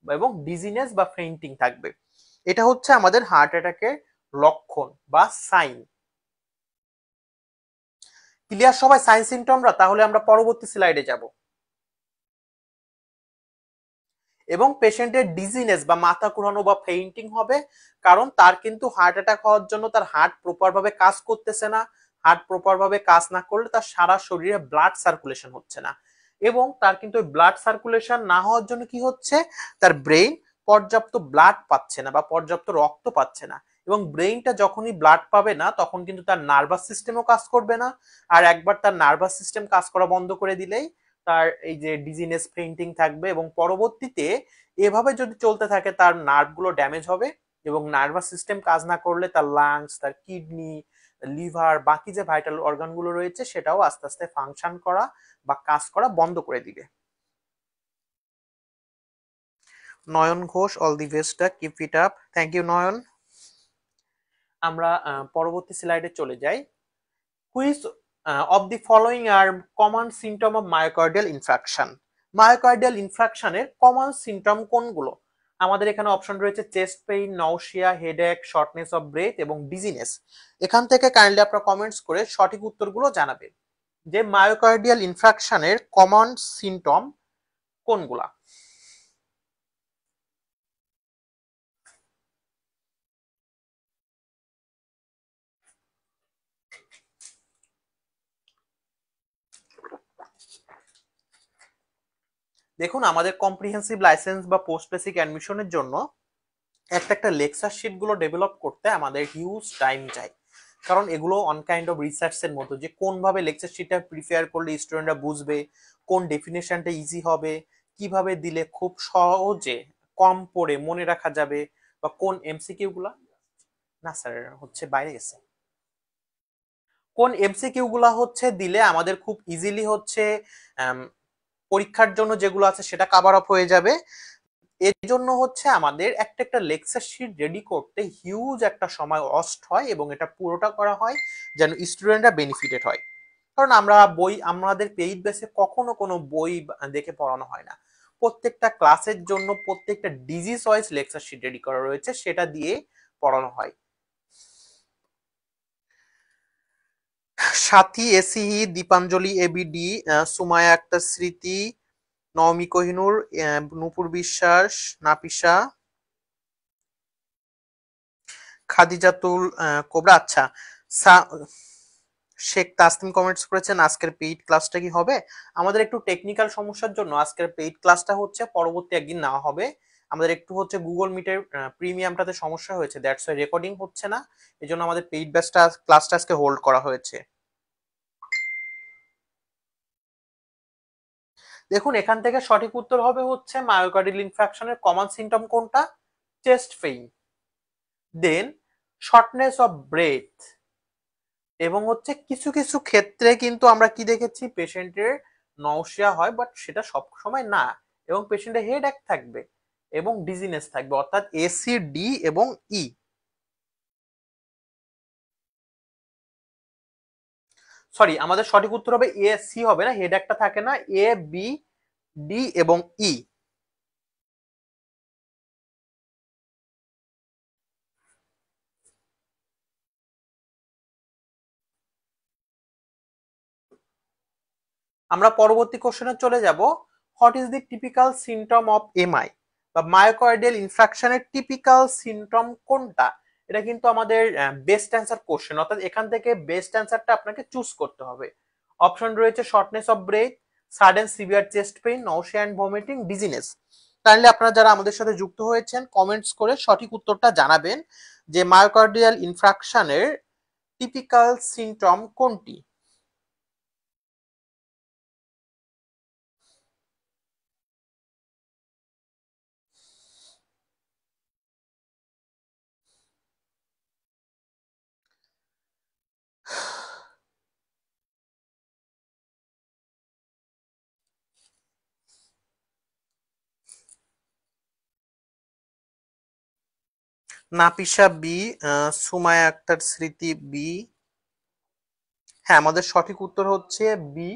এবং ডিজিনেস বা ফেইন্টিং থাকবে। এটা হচ্ছে আমাদের হার্ট অ্যাটাকের লক্ষণ বা সাইন। ক্লিয়ার সবাই সাইন সিমটমরা? তাহলে আমরা পরবর্তী স্লাইডে যাব। এবং পেশেন্টের ডিজিনেস বা মাথা ঘোরানো বা ফেইন্টিং হবে, কারণ তার কিন্তু হার্ট অ্যাটাক হওয়ার জন্য তার হার্ট প্রপার ভাবে কাজ করতেছে না। হার্ট প্রপার ভাবে কাজ না করলে তার সারা শরীরে ব্লাড সার্কুলেশন হচ্ছে না, এবং তার কিন্তু ব্লাড সার্কুলেশন না হওয়ার জন্য কি হচ্ছে, তার ব্রেইন পর্যাপ্ত ব্লাড পাচ্ছে না বা পর্যাপ্ত রক্ত পাচ্ছে না, এবং ব্রেইনটা যখনই ব্লাড পাবে না তখন কিন্তু তার নার্ভাস সিস্টেমও কাজ করবে না। আর একবার তার নার্ভাস সিস্টেম কাজ করা বন্ধ করে দিলেই তার এই যে ডিজিনেস পেইন্টিং থাকবে, এবং পরবর্তীতে এভাবে যদি চলতে থাকে তার নার্ভ গুলো ড্যামেজ হবে, এবং নার্ভাস সিস্টেম কাজ না করলে তার লাংস, তার কিডনি, লিভার, বাকি যে ভাইটাল অর্গান গুলো রয়েছে সেটাও আস্তে আস্তে ফাংশন করা বা কাজ করা বন্ধ করে দিবে। Nayan Ghosh, all the best, keep it up, thank you Nayan. আমরা পরবর্তী স্লাইডে চলে যাই। Which of the following are common symptom of myocardial infarction? Myocardial ইনফ্রাকশনের কমন সিমটম কোনগুলো? আমাদের এখানে অপশন রয়েছে chest pain, nausea, headache, shortness of breath এবং ডিজিনেস। এখান থেকে কাইন্ডলি আপনারা কমেন্টস করে সঠিক উত্তরগুলো জানাবেন যে মায়োকার্ডিয়াল ইনফ্রাকশনের কমন সিমটম কোনগুলা। দেখুন, আমাদের কম্প্রিহেন্সিভ লাইসেন্স বা পোস্ট বেসিক অ্যাডমিশনের জন্য একটা একটা লেকচার শিট গুলো ডেভেলপ করতে আমাদের হিউজ টাইম চাই, কারণ এগুলো অন কাইন্ড অফ রিসার্চ এর মতো, যে কোনভাবে লেকচার শিটটা প্রিপেয়ার করলে স্টুডেন্টরা বুঝবে, কোন ডেফিনেশনটা ইজি হবে, কিভাবে দিলে খুব সহজে কম পড়ে মনে রাখা যাবে, বা কোন এমসিকিউ গুলা, না স্যার হচ্ছে বাইরে গেছে, কোন এমসিকিউ গুলা হচ্ছে দিলে আমাদের খুব ইজিলি হচ্ছে পরীক্ষার জন্য যেগুলো আছে সেটা কভার আপ হয়ে যাবে, এর জন্য হচ্ছে আমাদের একটা একটা লেকচার শিট রেডি করতে হিউজ একটা সময় লস্ট হয়, এবং এটা পুরোটা করা হয় যেন স্টুডেন্টরা বেনিফিটেড হয়। কারণ আমরা আমাদের পেইড বেসে কখনো কোনো বই দেখে পড়ানো হয় না। প্রত্যেকটা ক্লাসের জন্য প্রত্যেকটা disease wise lecture sheet ready করা রয়েছে, সেটা দিয়ে পড়ানো হয়। সাথী, এসিহি, দীপাঞ্জলি, এবিডি, সুমায়া আক্তার স্মৃতি, নওমি কোহিনুর, নূপুর বিশ্বাস, নাফিসা, খাদিজাতুল কোবরা। আচ্ছা, শেখ তাসনিম কমেন্টস করেছেন আজকের পেইড ক্লাসটা কি হবে? আমাদের একটু টেকনিক্যাল সমস্যার জন্য আজকের পেইড ক্লাসটা হচ্ছে পরবর্তী একদিন নেওয়া হবে। আমাদের একটু হচ্ছে গুগল মিটের প্রিমিয়ামটাতে সমস্যা হয়েছে, দ্যাটস ওয়াই রেকর্ডিং হচ্ছে না। এই জন্য আমাদের পেইড ব্যাচটা ক্লাসটা আজকে হোল্ড করা হয়েছে। দেখুন, এখান থেকে সঠিক উত্তর হবে হচ্ছে মায়োকার্ডিয়াল ইনফ্রাকশনের কমন সিমটম কোনটা? Chest pain, then shortness of breath, এবং হচ্ছে কিছু কিছু ক্ষেত্রে কিন্তু আমরা কি দেখেছি, পেশেন্টের নওশিয়া হয়, বাট সেটা সব সময় না, এবং পেশেন্টের হেডএক থাকবে এবং ডিজিনেস থাকবে, অর্থাৎ এসি, ডি এবং ই। সরি, আমাদের সঠিক উত্তর হবে এ, সি হবে না, হেডএকটা থাকে না, এ, বি, ডি এবং ই। আমরা পরবর্তী কোশ্চেনে চলে যাব। What is the typical symptom of MI বা মায়োকার্ডিয়াল ইনফ্রাকশনের টিপিক্যাল সিমটম কোনটা? এটা কিন্তু আমাদের বেস্ট অ্যান্সার কোশ্চেন, অর্থাৎ এখান থেকে বেস্ট অ্যান্সারটা আপনাকে চুজ করতে হবে। অপশন রয়েছে shortness of breath, sudden severe chest pain, nausea and vomiting, dizziness. Kindly আপনারা যারা আমাদের সাথে যুক্ত হয়েছেন কমেন্টস করে সঠিক উত্তরটা জানাবেন যে মায়োকার্ডিয়াল ইনফ্রাকশনের টিপিক্যাল সিমটম কোনটি। নাফিসা বি, সুমায়া আক্তার স্মৃতি বি। হ্যাঁ, আমাদের সঠিক উত্তর হচ্ছে বি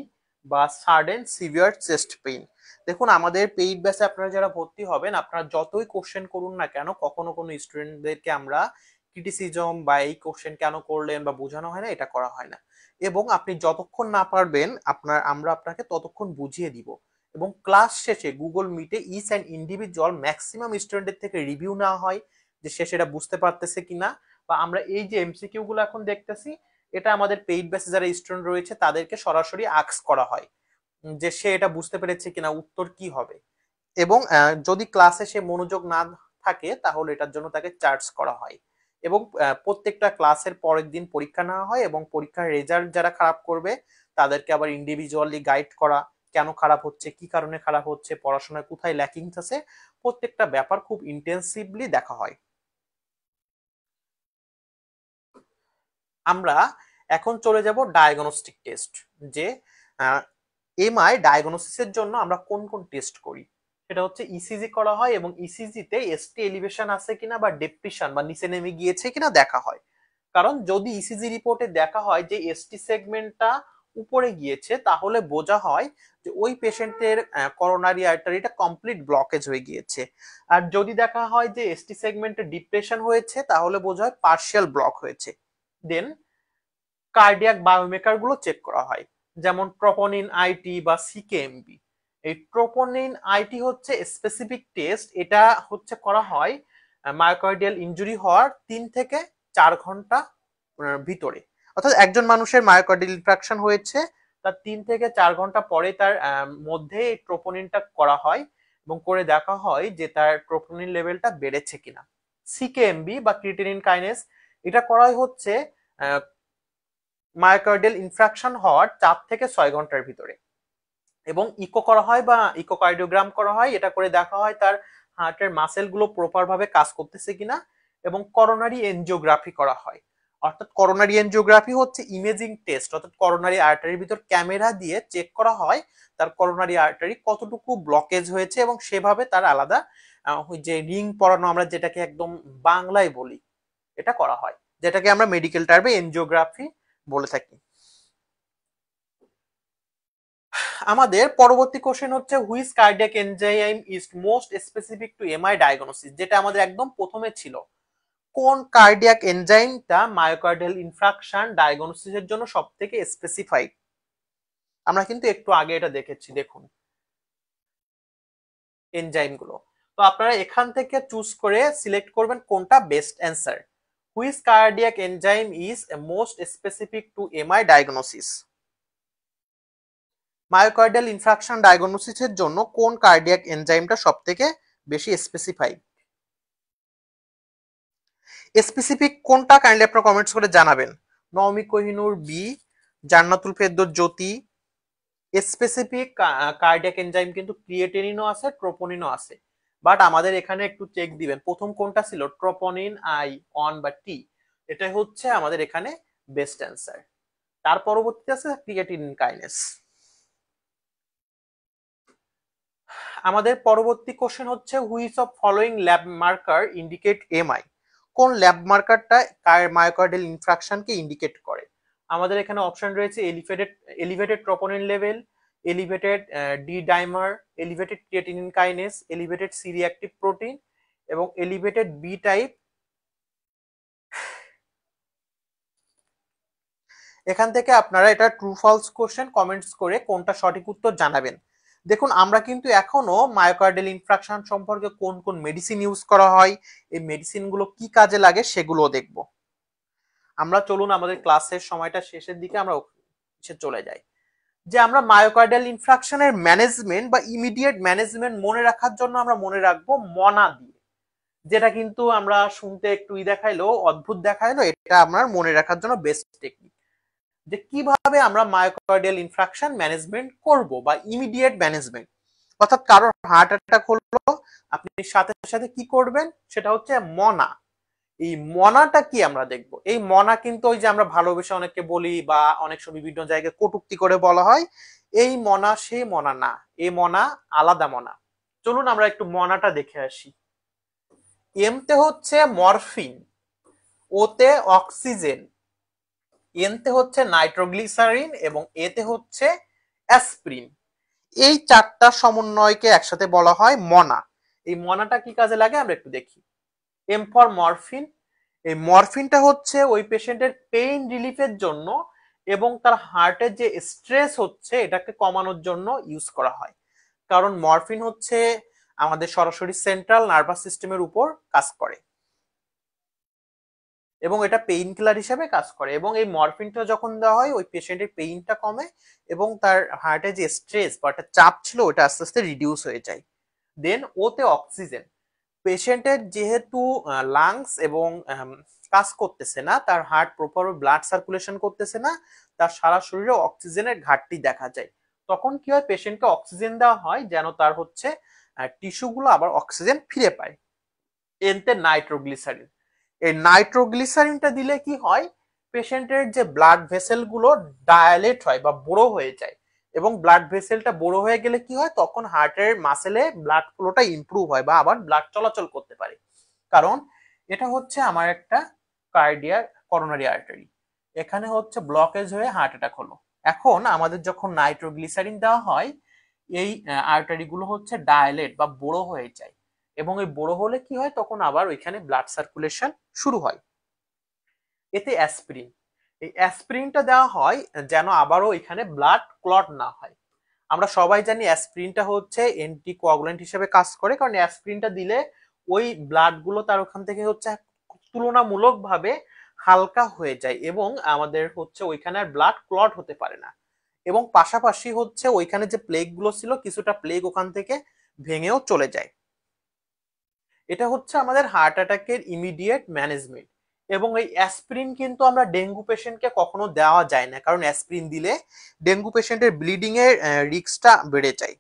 বা সাডেন সিভিয়ার চেস্ট পেইন। দেখুন, আমাদের পেইড ব্যাচে আপনারা যারা ভর্তি হবেন, আপনারা যতই কোশ্চেন করুন না কেন, কখনো কোনো স্টুডেন্টদেরকে আমরা ক্রিটিসিজম বা এই কোশ্চেন কেন করলেন বা বোঝানো হয় না, এটা করা হয় না। এবং আপনি যতক্ষণ না পারবেন আমরা আপনাকে ততক্ষণ বুঝিয়ে দিব। এবং ক্লাস শেষে গুগল মিটে ইচ অ্যান্ড ইন্ডিভিজুয়াল ম্যাক্সিমাম স্টুডেন্টের থেকে রিভিউ নেওয়া হয় যে সে সেটা বুঝতে পারতেছে কিনা, বা আমরা এই যে এমসিকিউ গুলো এখন দেখতেছি, এটা আমাদের পেইড ব্যাচে যারা স্টুডেন্ট রয়েছে তাদেরকে সরাসরি আস্ক করা হয় যে সে এটা বুঝতে পেরেছে কিনা, উত্তর কি হবে। এবং যদি ক্লাসে সে মনোযোগ না থাকে তাহলে এটার জন্য তাকে চার্জ করা হয়। এবং প্রত্যেকটা ক্লাসের পরের দিন পরীক্ষা নেওয়া হয়, এবং পরীক্ষার রেজাল্ট যারা খারাপ করবে তাদেরকে আবার ইন্ডিভিজুয়ালি গাইড করা, কেন খারাপ হচ্ছে, কি কারণে খারাপ হচ্ছে, পড়াশোনায় কোথায় ল্যাকিংস আছে, প্রত্যেকটা ব্যাপার খুব ইন্টেন্সিভলি দেখা হয়। আমরা এখন চলে যাব ডায়াগনস্টিক টেস্ট, যে এমআই ডায়াগনোসিসের জন্য আমরা কোন কোন টেস্ট করি। সেটা হচ্ছে ইসিজি করা হয়, এবং ইসিজিতে এসটি এলিভেশন আছে কিনা বা ডেপ্রেশন বা নিচে নেমে গিয়েছে কিনা দেখা হয়। কারণ যদি ইসিজি রিপোর্টে দেখা হয় যে এসটি সেগমেন্টটা উপরে গিয়েছে, তাহলে বোঝা হয় যে ওই পেশেন্টের করোনারি আর্টারিটা কমপ্লিট ব্লকেজ হয়ে গিয়েছে। আর যদি দেখা হয় যে এসটি সেগমেন্টে ডিপ্রেশন হয়েছে, তাহলে বোঝা হয় পার্শিয়াল ব্লক হয়েছে। দেন কার্ডিয়াক বায়োমেকার গুলো চেক করা হয়, যেমন ট্রোপোনিন আইটি বা সিকেএমবি। এই ট্রোপোনিন আইটি হচ্ছে স্পেসিফিক টেস্ট, এটা হচ্ছে করা হয় মায়োকার্ডিয়াল ইনজুরি হওয়ার 3 থেকে 4 ঘন্টা ভিতরে। অর্থাৎ একজন মানুষের মায়োকার্ডিয়াল ইনফ্রাকশন হয়েছে, তার 3 থেকে 4 ঘন্টা পরে তার মধ্যে এই ট্রোপোনিনটা করা হয়, এবং করে দেখা হয় যে তার ট্রোপোনিন লেভেলটা বেড়েছে কিনা। সিকেএমবি বা ক্রিয়েটিনিন কাইনেজ, এটা করাই হচ্ছে মায়োকার্ডিয়াল ইনফ্রাকশন হওয়ার 4 থেকে 6 ঘন্টার ভিতরে। এবং ইকো করা হয় বা ইকোকার্ডিওগ্রাম করা হয়, এটা করে দেখা হয় তার হার্টের মাসেল গুলো প্রপার ভাবে কাজ করতেছে কিনা। এবং করোনারি এনজিওগ্রাফি করা হয়, অর্থাৎ করোনারি এনজিওগ্রাফি হচ্ছে ইমেজিং টেস্ট, অর্থাৎ করোনারি আর্টারির ভিতর ক্যামেরা দিয়ে চেক করা হয় তার করোনারি আর্টারি কতটুকু ব্লকেজ হয়েছে, এবং সেভাবে তার আলাদা ওই যে রিং পরানো আমরা যেটাকে একদম বাংলায় বলি, এটা করা হয়, যেটাকে আমরা মেডিকেল টার্মে এনজিওগ্রাফি বলে থাকি। আমাদের পরবর্তী কোশ্চেন হচ্ছে which cardiac enzyme is most specific to MI diagnosis, যেটা আমাদের একদম প্রথমে ছিল। কোন কার্ডিয়াক এনজাইমটা মায়োকার্ডিয়াল ইনফ্রাকশন ডায়াগনোসিসের জন্য সবথেকে স্পেসিফাইড? আমরা কিন্তু একটু আগে এটা দেখেছি, দেখুন এনজাইমগুলো। তো আপনারা এখান থেকে চুজ করে সিলেক্ট করবেন কোনটা best answer. Which cardiac enzyme is most specific to MI diagnosis? Myocardial infarction ডায়াগনোসিসের জন্য কোন কার্ডিয়াক এনজাইমটা সবথেকে বেশি স্পেসিফাইড? স্পেসিফিক কোনটা কাইন্ডলি আপনারা কমেন্টস করে জানাবেন। Naomi Kohinoor B, Jannatul Ferdous Jyoti. Specific cardiac enzyme কিন্তু ক্রিয়েটিনিনও আছে, ট্রোপোনিনও আছে, বাট আমাদের এখানে একটু চেক দিবেন প্রথম কোনটা ছিল, ট্রোপোনিন আই অন বা টি, এটাই হচ্ছে আমাদের এখানে বেস্ট অ্যান্সার। তার পরবর্তীতে আছে ক্রিয়েটিনিন কাইনেস। আমাদের পরবর্তী কোশ্চেন হচ্ছে which of following lab marker indicate MI? কোন ল্যাব মার্কারটা মায়োকার্ডিয়াল ইনফ্রাকশনকে ইন্ডিকেট করে? আমাদের এখানে অপশন রয়েছে elevated troponin level, elevated D dimer, elevated creatinine kinase, elevated C reactive protein এবং এলিভেটেড বি টাইপ। এখান থেকে আপনারা এটা ট্রু ফলস কোশ্চেন কমেন্টস করে কোনটা সঠিক উত্তর জানাবেন। দেখুন আমরা কিন্তু এখনো মায়োকার্ডিয়াল ইনফ্রাকশন সম্পর্কে কোন কোন মেডিসিন ইউজ করা হয়, এই মেডিসিনগুলো কি কাজে লাগে সেগুলো দেখব। আমরা চলুন আমাদের ক্লাসের সময়টা শেষের দিকে আমরা চলে যাই, যে আমরা মায়োকার্ডিয়াল ইনফ্রাকশনের ম্যানেজমেন্ট বা ইমিডিয়েট ম্যানেজমেন্ট মনে রাখার জন্য আমরা মনে রাখবো মনা দিয়ে, যেটা কিন্তু আমরা শুনতে একটু দেখাইলো অদ্ভুত দেখাইলো, এটা আমরা মনে রাখার জন্য বেস্ট টেকনিক, যে কিভাবে আমরা মায়োকার্ডিয়াল ইনফ্রাকশন ম্যানেজমেন্ট করব বা ইমিডিয়েট ম্যানেজমেন্ট। অর্থাৎ কারোর হার্ট অ্যাটাক হলো, আপনি সাথে সাথে কি করবেন, সেটা হচ্ছে মনা। এই মনাটা কি আমরা দেখব। এই মনা কিন্তু ওই যে আমরা ভালোবেসে অনেককে বলি বা অনেক সময় বিভিন্ন জায়গায় কটূক্তি করে বলা হয়, এই মনা সেই মনা না, এই মনা আলাদা মনা। চলুন আমরা একটু মনাটা দেখে আসি। এমতে হচ্ছে মরফিন, ওতে অক্সিজেন, এনতে হচ্ছে নাইট্রোগ্লিসারিন এবং এতে হচ্ছে অ্যাসপ্রিন। এই চারটা সমন্বয়কে একসাথে বলা হয় মনা। এই মনাটা কি কাজে লাগে আমরা একটু দেখি। এম ফর মরফিন, এই মরফিনটা হচ্ছে ওই পেশেন্টের পেইন রিলিফের জন্য এবং তার হার্টের যে স্ট্রেস হচ্ছে এটাকে কমানোর জন্য ইউজ করা হয়। কারণ মরফিন হচ্ছে আমাদের সরাসরি সেন্ট্রাল নার্ভাস সিস্টেমের উপর কাজ করে এবং এটা পেইন কিলার হিসেবে কাজ করে, এবং এই মরফিনটা যখন দেওয়া হয় ওই পেশেন্টের পেইনটা কমে এবং তার হার্টে যে স্ট্রেস বা একটা চাপ ছিল ওটা আস্তে আস্তে রিডিউস হয়ে যায়। দেন ওতে অক্সিজেন, পেশেন্টের যেহেতু লাংস এবং কাজ করতেছে না, তার হার্ট প্রপার ব্লাড সার্কুলেশন করতেছে না, তার সারা শরীরে অক্সিজেনের ঘাটতি দেখা যায়, তখন কি হয় পেশেন্টকে অক্সিজেন দেওয়া হয় যেন তার হচ্ছে টিস্যুগুলো আবার অক্সিজেন ফিরে পায়। এনতে নাইট্রোগ্লিসারিন, এই নাইট্রোগ্লিসারিনটা দিলে কি হয়, পেশেন্টের যে ব্লাড ভেসেল গুলো ডায়ালেট হয় বা বড় হয়ে যায়, এবং ব্লাড ভেসেলটা বড় হয়ে গেলে কি হয় তখন হার্টের মাসেলে ব্লাড ফ্লোটা ইমপ্রুভ হয় বা আবার ব্লাড চলাচল করতে পারে। কারণ এটা হচ্ছে আমার একটা কার্ডিয়াক করোনারি আর্টারি, এখানে হচ্ছে ব্লকেজ হয়ে হার্ট অ্যাটাক হলো। এখন আমাদের যখন নাইট্রোগ্লিসারিন দেওয়া হয় এই আর্টারি গুলো হচ্ছে ডায়ালেট বা বড় হয়ে যায়, এবং এই বড় হলে কি হয় তখন আবার ওইখানে ব্লাড সার্কুলেশন শুরু হয়। এতে অ্যাসপিরিন, এই অ্যাসপিরিনটা দেওয়া হয় যেন আবারও এখানে ব্লাড ক্লট না হয়। আমরা সবাই জানি অ্যাসপিরিনটা হচ্ছে অ্যান্টিকোয়াগুলেন্ট হিসেবে কাজ করে, কারণ অ্যাসপিরিনটা দিলে ওই ব্লাড গুলো তার ওখান থেকে হচ্ছে তুলনামূলকভাবে হালকা হয়ে যায় এবং আমাদের হচ্ছে ওইখানে আর ব্লাড ক্লট হতে পারে না, এবং পাশাপাশি হচ্ছে ওইখানে যে প্লেগ গুলো ছিল কিছুটা প্লেগ ওখান থেকে ভেঙেও চলে যায়। এটা হচ্ছে আমাদের হার্ট অ্যাটাকের ইমিডিয়েট ম্যানেজমেন্ট। এবং এই অ্যাসপিরিন কিন্তু আমরা ডেঙ্গু পেশেন্টকে কখনো দেওয়া যায় না, কারণ অ্যাসপিরিন দিলে ডেঙ্গু পেশেন্টের ব্লিডিং এর রিস্কটা বেড়ে যায়।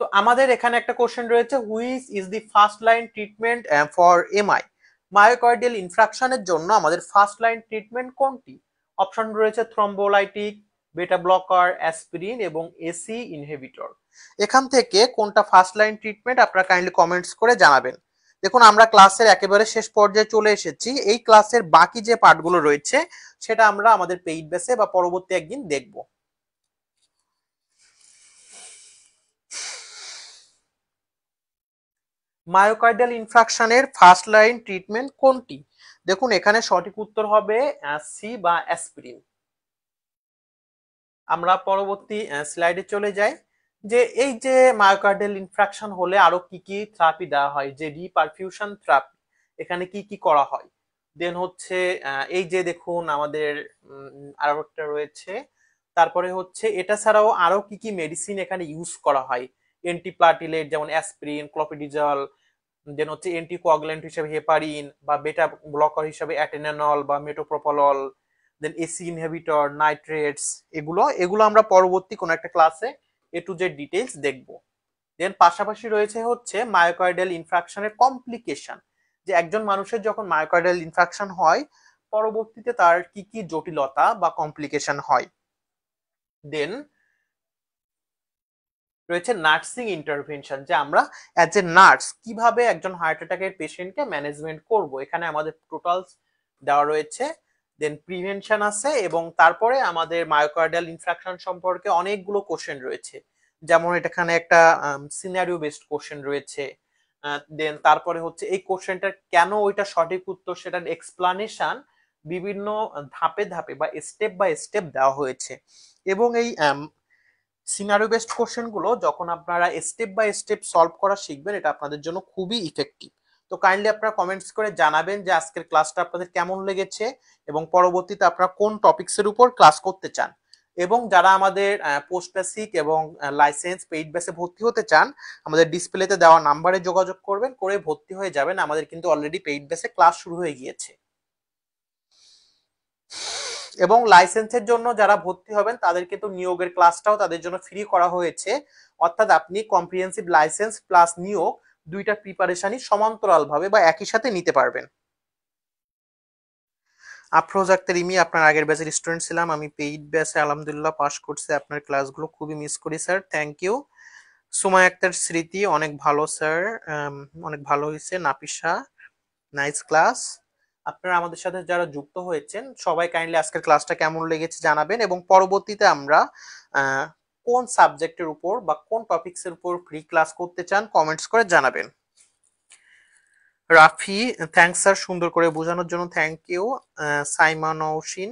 তো আমাদের এখানে একটা কোশ্চেন রয়েছে, which is the first line treatment for MI? Myocardial ইনফ্রাকশনের জন্য আমাদের ফার্স্ট লাইন ট্রিটমেন্ট কোনটি? অপশন রয়েছে থ্রম্বোলাইটিক, বেটা ব্লকার, অ্যাসপিরিন এবং এসি ইনহিবিটর। এখান থেকে কোনটা ফার্স্ট লাইন ট্রিটমেন্ট আপনারা কাইন্ডলি কমেন্টস করে জানাবেন। দেখুন আমরা ক্লাসের একেবারে শেষ পর্যায়ে চলে এসেছি। এই ক্লাসের বাকি যে পার্টগুলো রয়েছে সেটা আমরা আমাদের পেইড বেসে বা পরবর্তী একদিন দেখব। মায়োকার্ডিয়াল ইনফ্রাকশনের ফার্স্ট লাইন ট্রিটমেন্ট কোনটি? দেখুন এখানে সঠিক উত্তর হবে সি বা অ্যাসপিরিন। আমরা পরবর্তী স্লাইডে চলে যাই। যে এই যে মায়োকার্ডিয়াল ইনফ্রাকশন হলে আরো কি কি থেরাপি দেওয়া হয়, যে রিপারফিউশন থেরাপি, এখানে কি কি করা হয়। দেন হচ্ছে এই যে দেখুন আমাদের আরো একটা রয়েছে। তারপরে হচ্ছে এটা ছাড়াও আরো কি কি মেডিসিন এখানে ইউজ করা হয়, অ্যান্টিপ্লাটিলেট যেমন অ্যাসপিরিন, ক্লোপিডিজল, দেন হচ্ছে অ্যান্টিকোয়াগুলেন্ট হিসেবে হেপারিন, বা বেটা ব্লকার হিসেবে অ্যাটেনানল বা মেটোপ্রোপোলল, দেন এসি ইনহিবিটর, নাইট্রেটস, এগুলো এগুলো আমরা পরবর্তী কোন একটা ক্লাসে এ টু জেড ডিটেইলস দেখব। দেন পাশাপাশি রয়েছে হচ্ছে মায়োকার্ডিয়াল ইনফ্রাকশনের কমপ্লিকেশন, যে একজন মানুষের যখন মায়োকার্ডিয়াল ইনফ্রাকশন হয় পরবর্তীতে তার কি কি জটিলতা বা কমপ্লিকেশন হয়। দেন রয়েছে নার্সিং ইন্টারভেনশন, যে আমরা অ্যাজ এ নার্স কিভাবে একজন হার্ট অ্যাটাকের পেশেন্টকে ম্যানেজমেন্ট করব, এখানে আমাদের টোটাল দেওয়া রয়েছে। দেন প্রিভেনশন আছে, এবং তারপরে আমাদের মায়োকার্ডিয়াল ইনফ্রাকশন সম্পর্কে অনেকগুলো কোশ্চেন রয়েছে, যেমন এখানে একটা সিনারিও বেসড কোশ্চেন রয়েছে। দেন তারপরে হচ্ছে এই কোশ্চেনটার কেন ওইটা সঠিক উত্তর সেটার এক্সপ্লানেশন বিভিন্ন ধাপে ধাপে বা স্টেপ বাই স্টেপ দেওয়া হয়েছে। এবং এই সিনারিও বেসড কোশ্চেন গুলো যখন আপনারা স্টেপ বাই স্টেপ সলভ করা শিখবেন এটা আপনাদের জন্য খুবই ইফেক্টিভ। তো কাইন্ডলি আপনারা কমেন্টস করে জানাবেন যে আজকের ক্লাসটা আপনাদের কেমন লেগেছে এবং পরবর্তীতে আপনারা কোন টপিকসের উপর ক্লাস করতে চান। এবং যারা আমাদের পোস্ট বেসিক এবং লাইসেন্স পেইড বেসে ভর্তি হতে চান আমাদের ডিসপ্লেতে দেওয়া নাম্বারে যোগাযোগ করবেন, করে ভর্তি হয়ে যাবেন। আমাদের কিন্তু অলরেডি পেইড বেসে ক্লাস শুরু হয়ে গিয়েছে। এবং লাইসেন্সের জন্য যারা ভর্তি হবেন তাদের কিন্তু নিয়োগের ক্লাসটাও তাদের জন্য ফ্রি করা হয়েছে, অর্থাৎ আপনি কম্প্রিহেন্সিভ লাইসেন্স প্লাস নিয়োগ দুইটা প্রিপারেশনই সমান্তরাল ভাবে বা একই সাথে নিতে পারবেন। আফরোজ আক্তার ইমি আপনার আগের ব্যাচের স্টুডেন্ট ছিলাম, আমি পেইড ব্যাচে আলহামদুলিল্লাহ পাস করছি, আপনার ক্লাসগুলো খুবই মিস করি স্যার, থ্যাংক ইউ। সুমাই আক্তার স্মৃতি অনেক ভালো স্যার, অনেক ভালো হয়েছে। নাপিসা নাইস ক্লাস। আপনারা আমাদের সাথে যারা যুক্ত হয়েছেন সবাই কাইন্ডলি আজকের ক্লাসটা কেমন লেগেছে জানাবেন, এবং পরবর্তীতে আমরা কোন সাবজেক্টের উপর বা কোন টপিকসের উপর ফ্রি ক্লাস করতে চান কমেন্টস করে জানাবেন। রাফি থ্যাংকস স্যার সুন্দর করে বোঝানোর জন্য, থ্যাংক ইউ। সাইমা নওশিন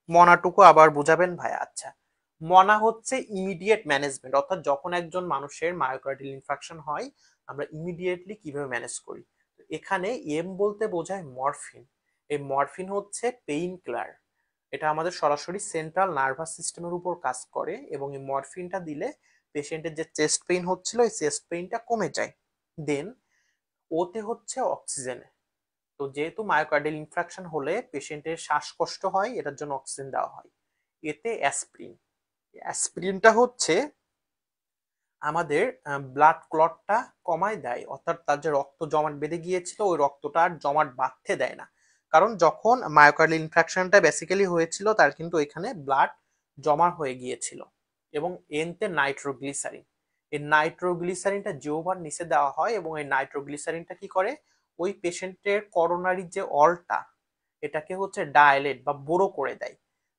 মনাটুকু আবার বুঝাবেন ভাই। আচ্ছা, মনা হচ্ছে ইমিডিয়েট ম্যানেজমেন্ট, অর্থাৎ যখন একজন মানুষের মায়োকার্ডিয়াল ইনফাকশন হয় আমরা ইমিডিয়েটলি কিভাবে ম্যানেজ করি। এখানে এম বলতে বোঝায় মরফিন। এই মরফিন হচ্ছে পেইন কিলার, এটা আমাদের সরাসরি সেন্ট্রাল নার্ভাস সিস্টেমের উপর কাজ করে, এবং এই মরফিনটা দিলে পেশেন্টের যে চেস্ট পেইন হচ্ছিল এই চেস্ট পেইনটা কমে যায়। দেন ওতে হচ্ছে অক্সিজেন, তো যেহেতু মায়োকার্ডিয়াল ইনফ্রাকশন হলে পেশেন্টের শ্বাসকষ্ট হয় এটার জন্য অক্সিজেন দেওয়া হয়। এতে অ্যাসপ্রিন, অ্যাসপ্রিনটা হচ্ছে আমাদের ব্লাড ক্লটটা কমায় দেয়, অর্থাৎ তার যে রক্ত জমাট বেঁধে গিয়েছিল ওই রক্তটা আর জমাট বাঁধতে দেয় না। কারণ যখন মায়োকার্ডিয়াল ইনফ্রাকশনটা বেসিক্যালি হয়েছিল তার কিন্তু এখানে ব্লাড জমা হয়ে গিয়েছিল। এবং এনতে নাইট্রোগ্লিসারিন, এই নাইট্রোগ্লিসারিনটা জিহ্বার নিচে দেওয়া হয়, এবং এই নাইট্রোগ্লিসারিনটা কি করে ওই পেশেন্টের করোনারি যে অলটা এটাকে হচ্ছে ডায়ালেট বা বড় করে দেয়,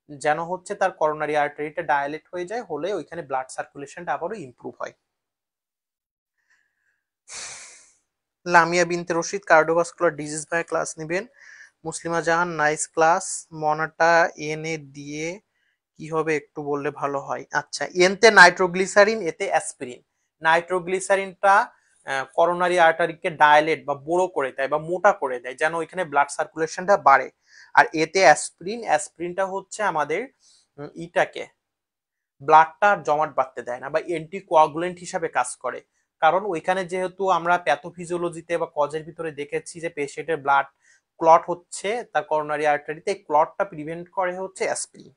যেন হচ্ছে তার করোনারি আর্টারিটা ডায়ালেট হয়ে যায়, হলে ওইখানে ব্লাড সার্কুলেশনটা আবারও ইমপ্রুভ হয়। লামিয়া বিনতে রশিদ কার্ডিওভাস্কুলার ডিজিজ ভাই ক্লাস নেবেন। মুসলিমা জাহান নাইস ক্লাস। মনাটা এনে দিয়ে কি হবে একটু বললে ভালো হয়। আচ্ছা, এনতে নাইট্রোগ্লিসারিন, এতে অ্যাসপিরিন। নাইট্রোগ্লিসারিনটা করোনারি আর্টারিকে ডায়ালেট বা বড় করে দেয় বা মোটা করে দেয়, যেন ওইখানে ব্লাড সার্কুলেশনটা বাড়ে। আর এতে অ্যাসপিরিন, অ্যাসপিরিনটা হচ্ছে আমাদের ইটাকে ব্লাডটা জমাট বাঁধতে দেয় না বা অ্যান্টিকোয়াগুলেন্ট হিসাবে কাজ করে। কারণ ওইখানে যেহেতু আমরা প্যাথোফিজিওলজিতে বা কজের ভিতরে দেখেছি যে পেশেন্টের ব্লাড ক্লট হচ্ছে তার করোনারি আর্টারিতে, এই ক্লটটা প্রিভেন্ট করে হচ্ছে অ্যাসপিরিন।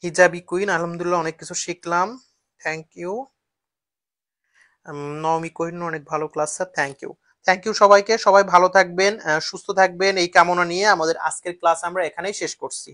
হিজাবি কুইন আলহামদুলিল্লাহ অনেক কিছু শিখলাম, থ্যাংক ইউ। নওমি কোহিনুর অনেক ভালো class sir, thank you. Thank you সবাইকে, সবাই ভালো থাকবেন, সুস্থ থাকবেন এই কামনা নিয়ে আমাদের আজকের ক্লাস আমরা এখানেই শেষ করছি।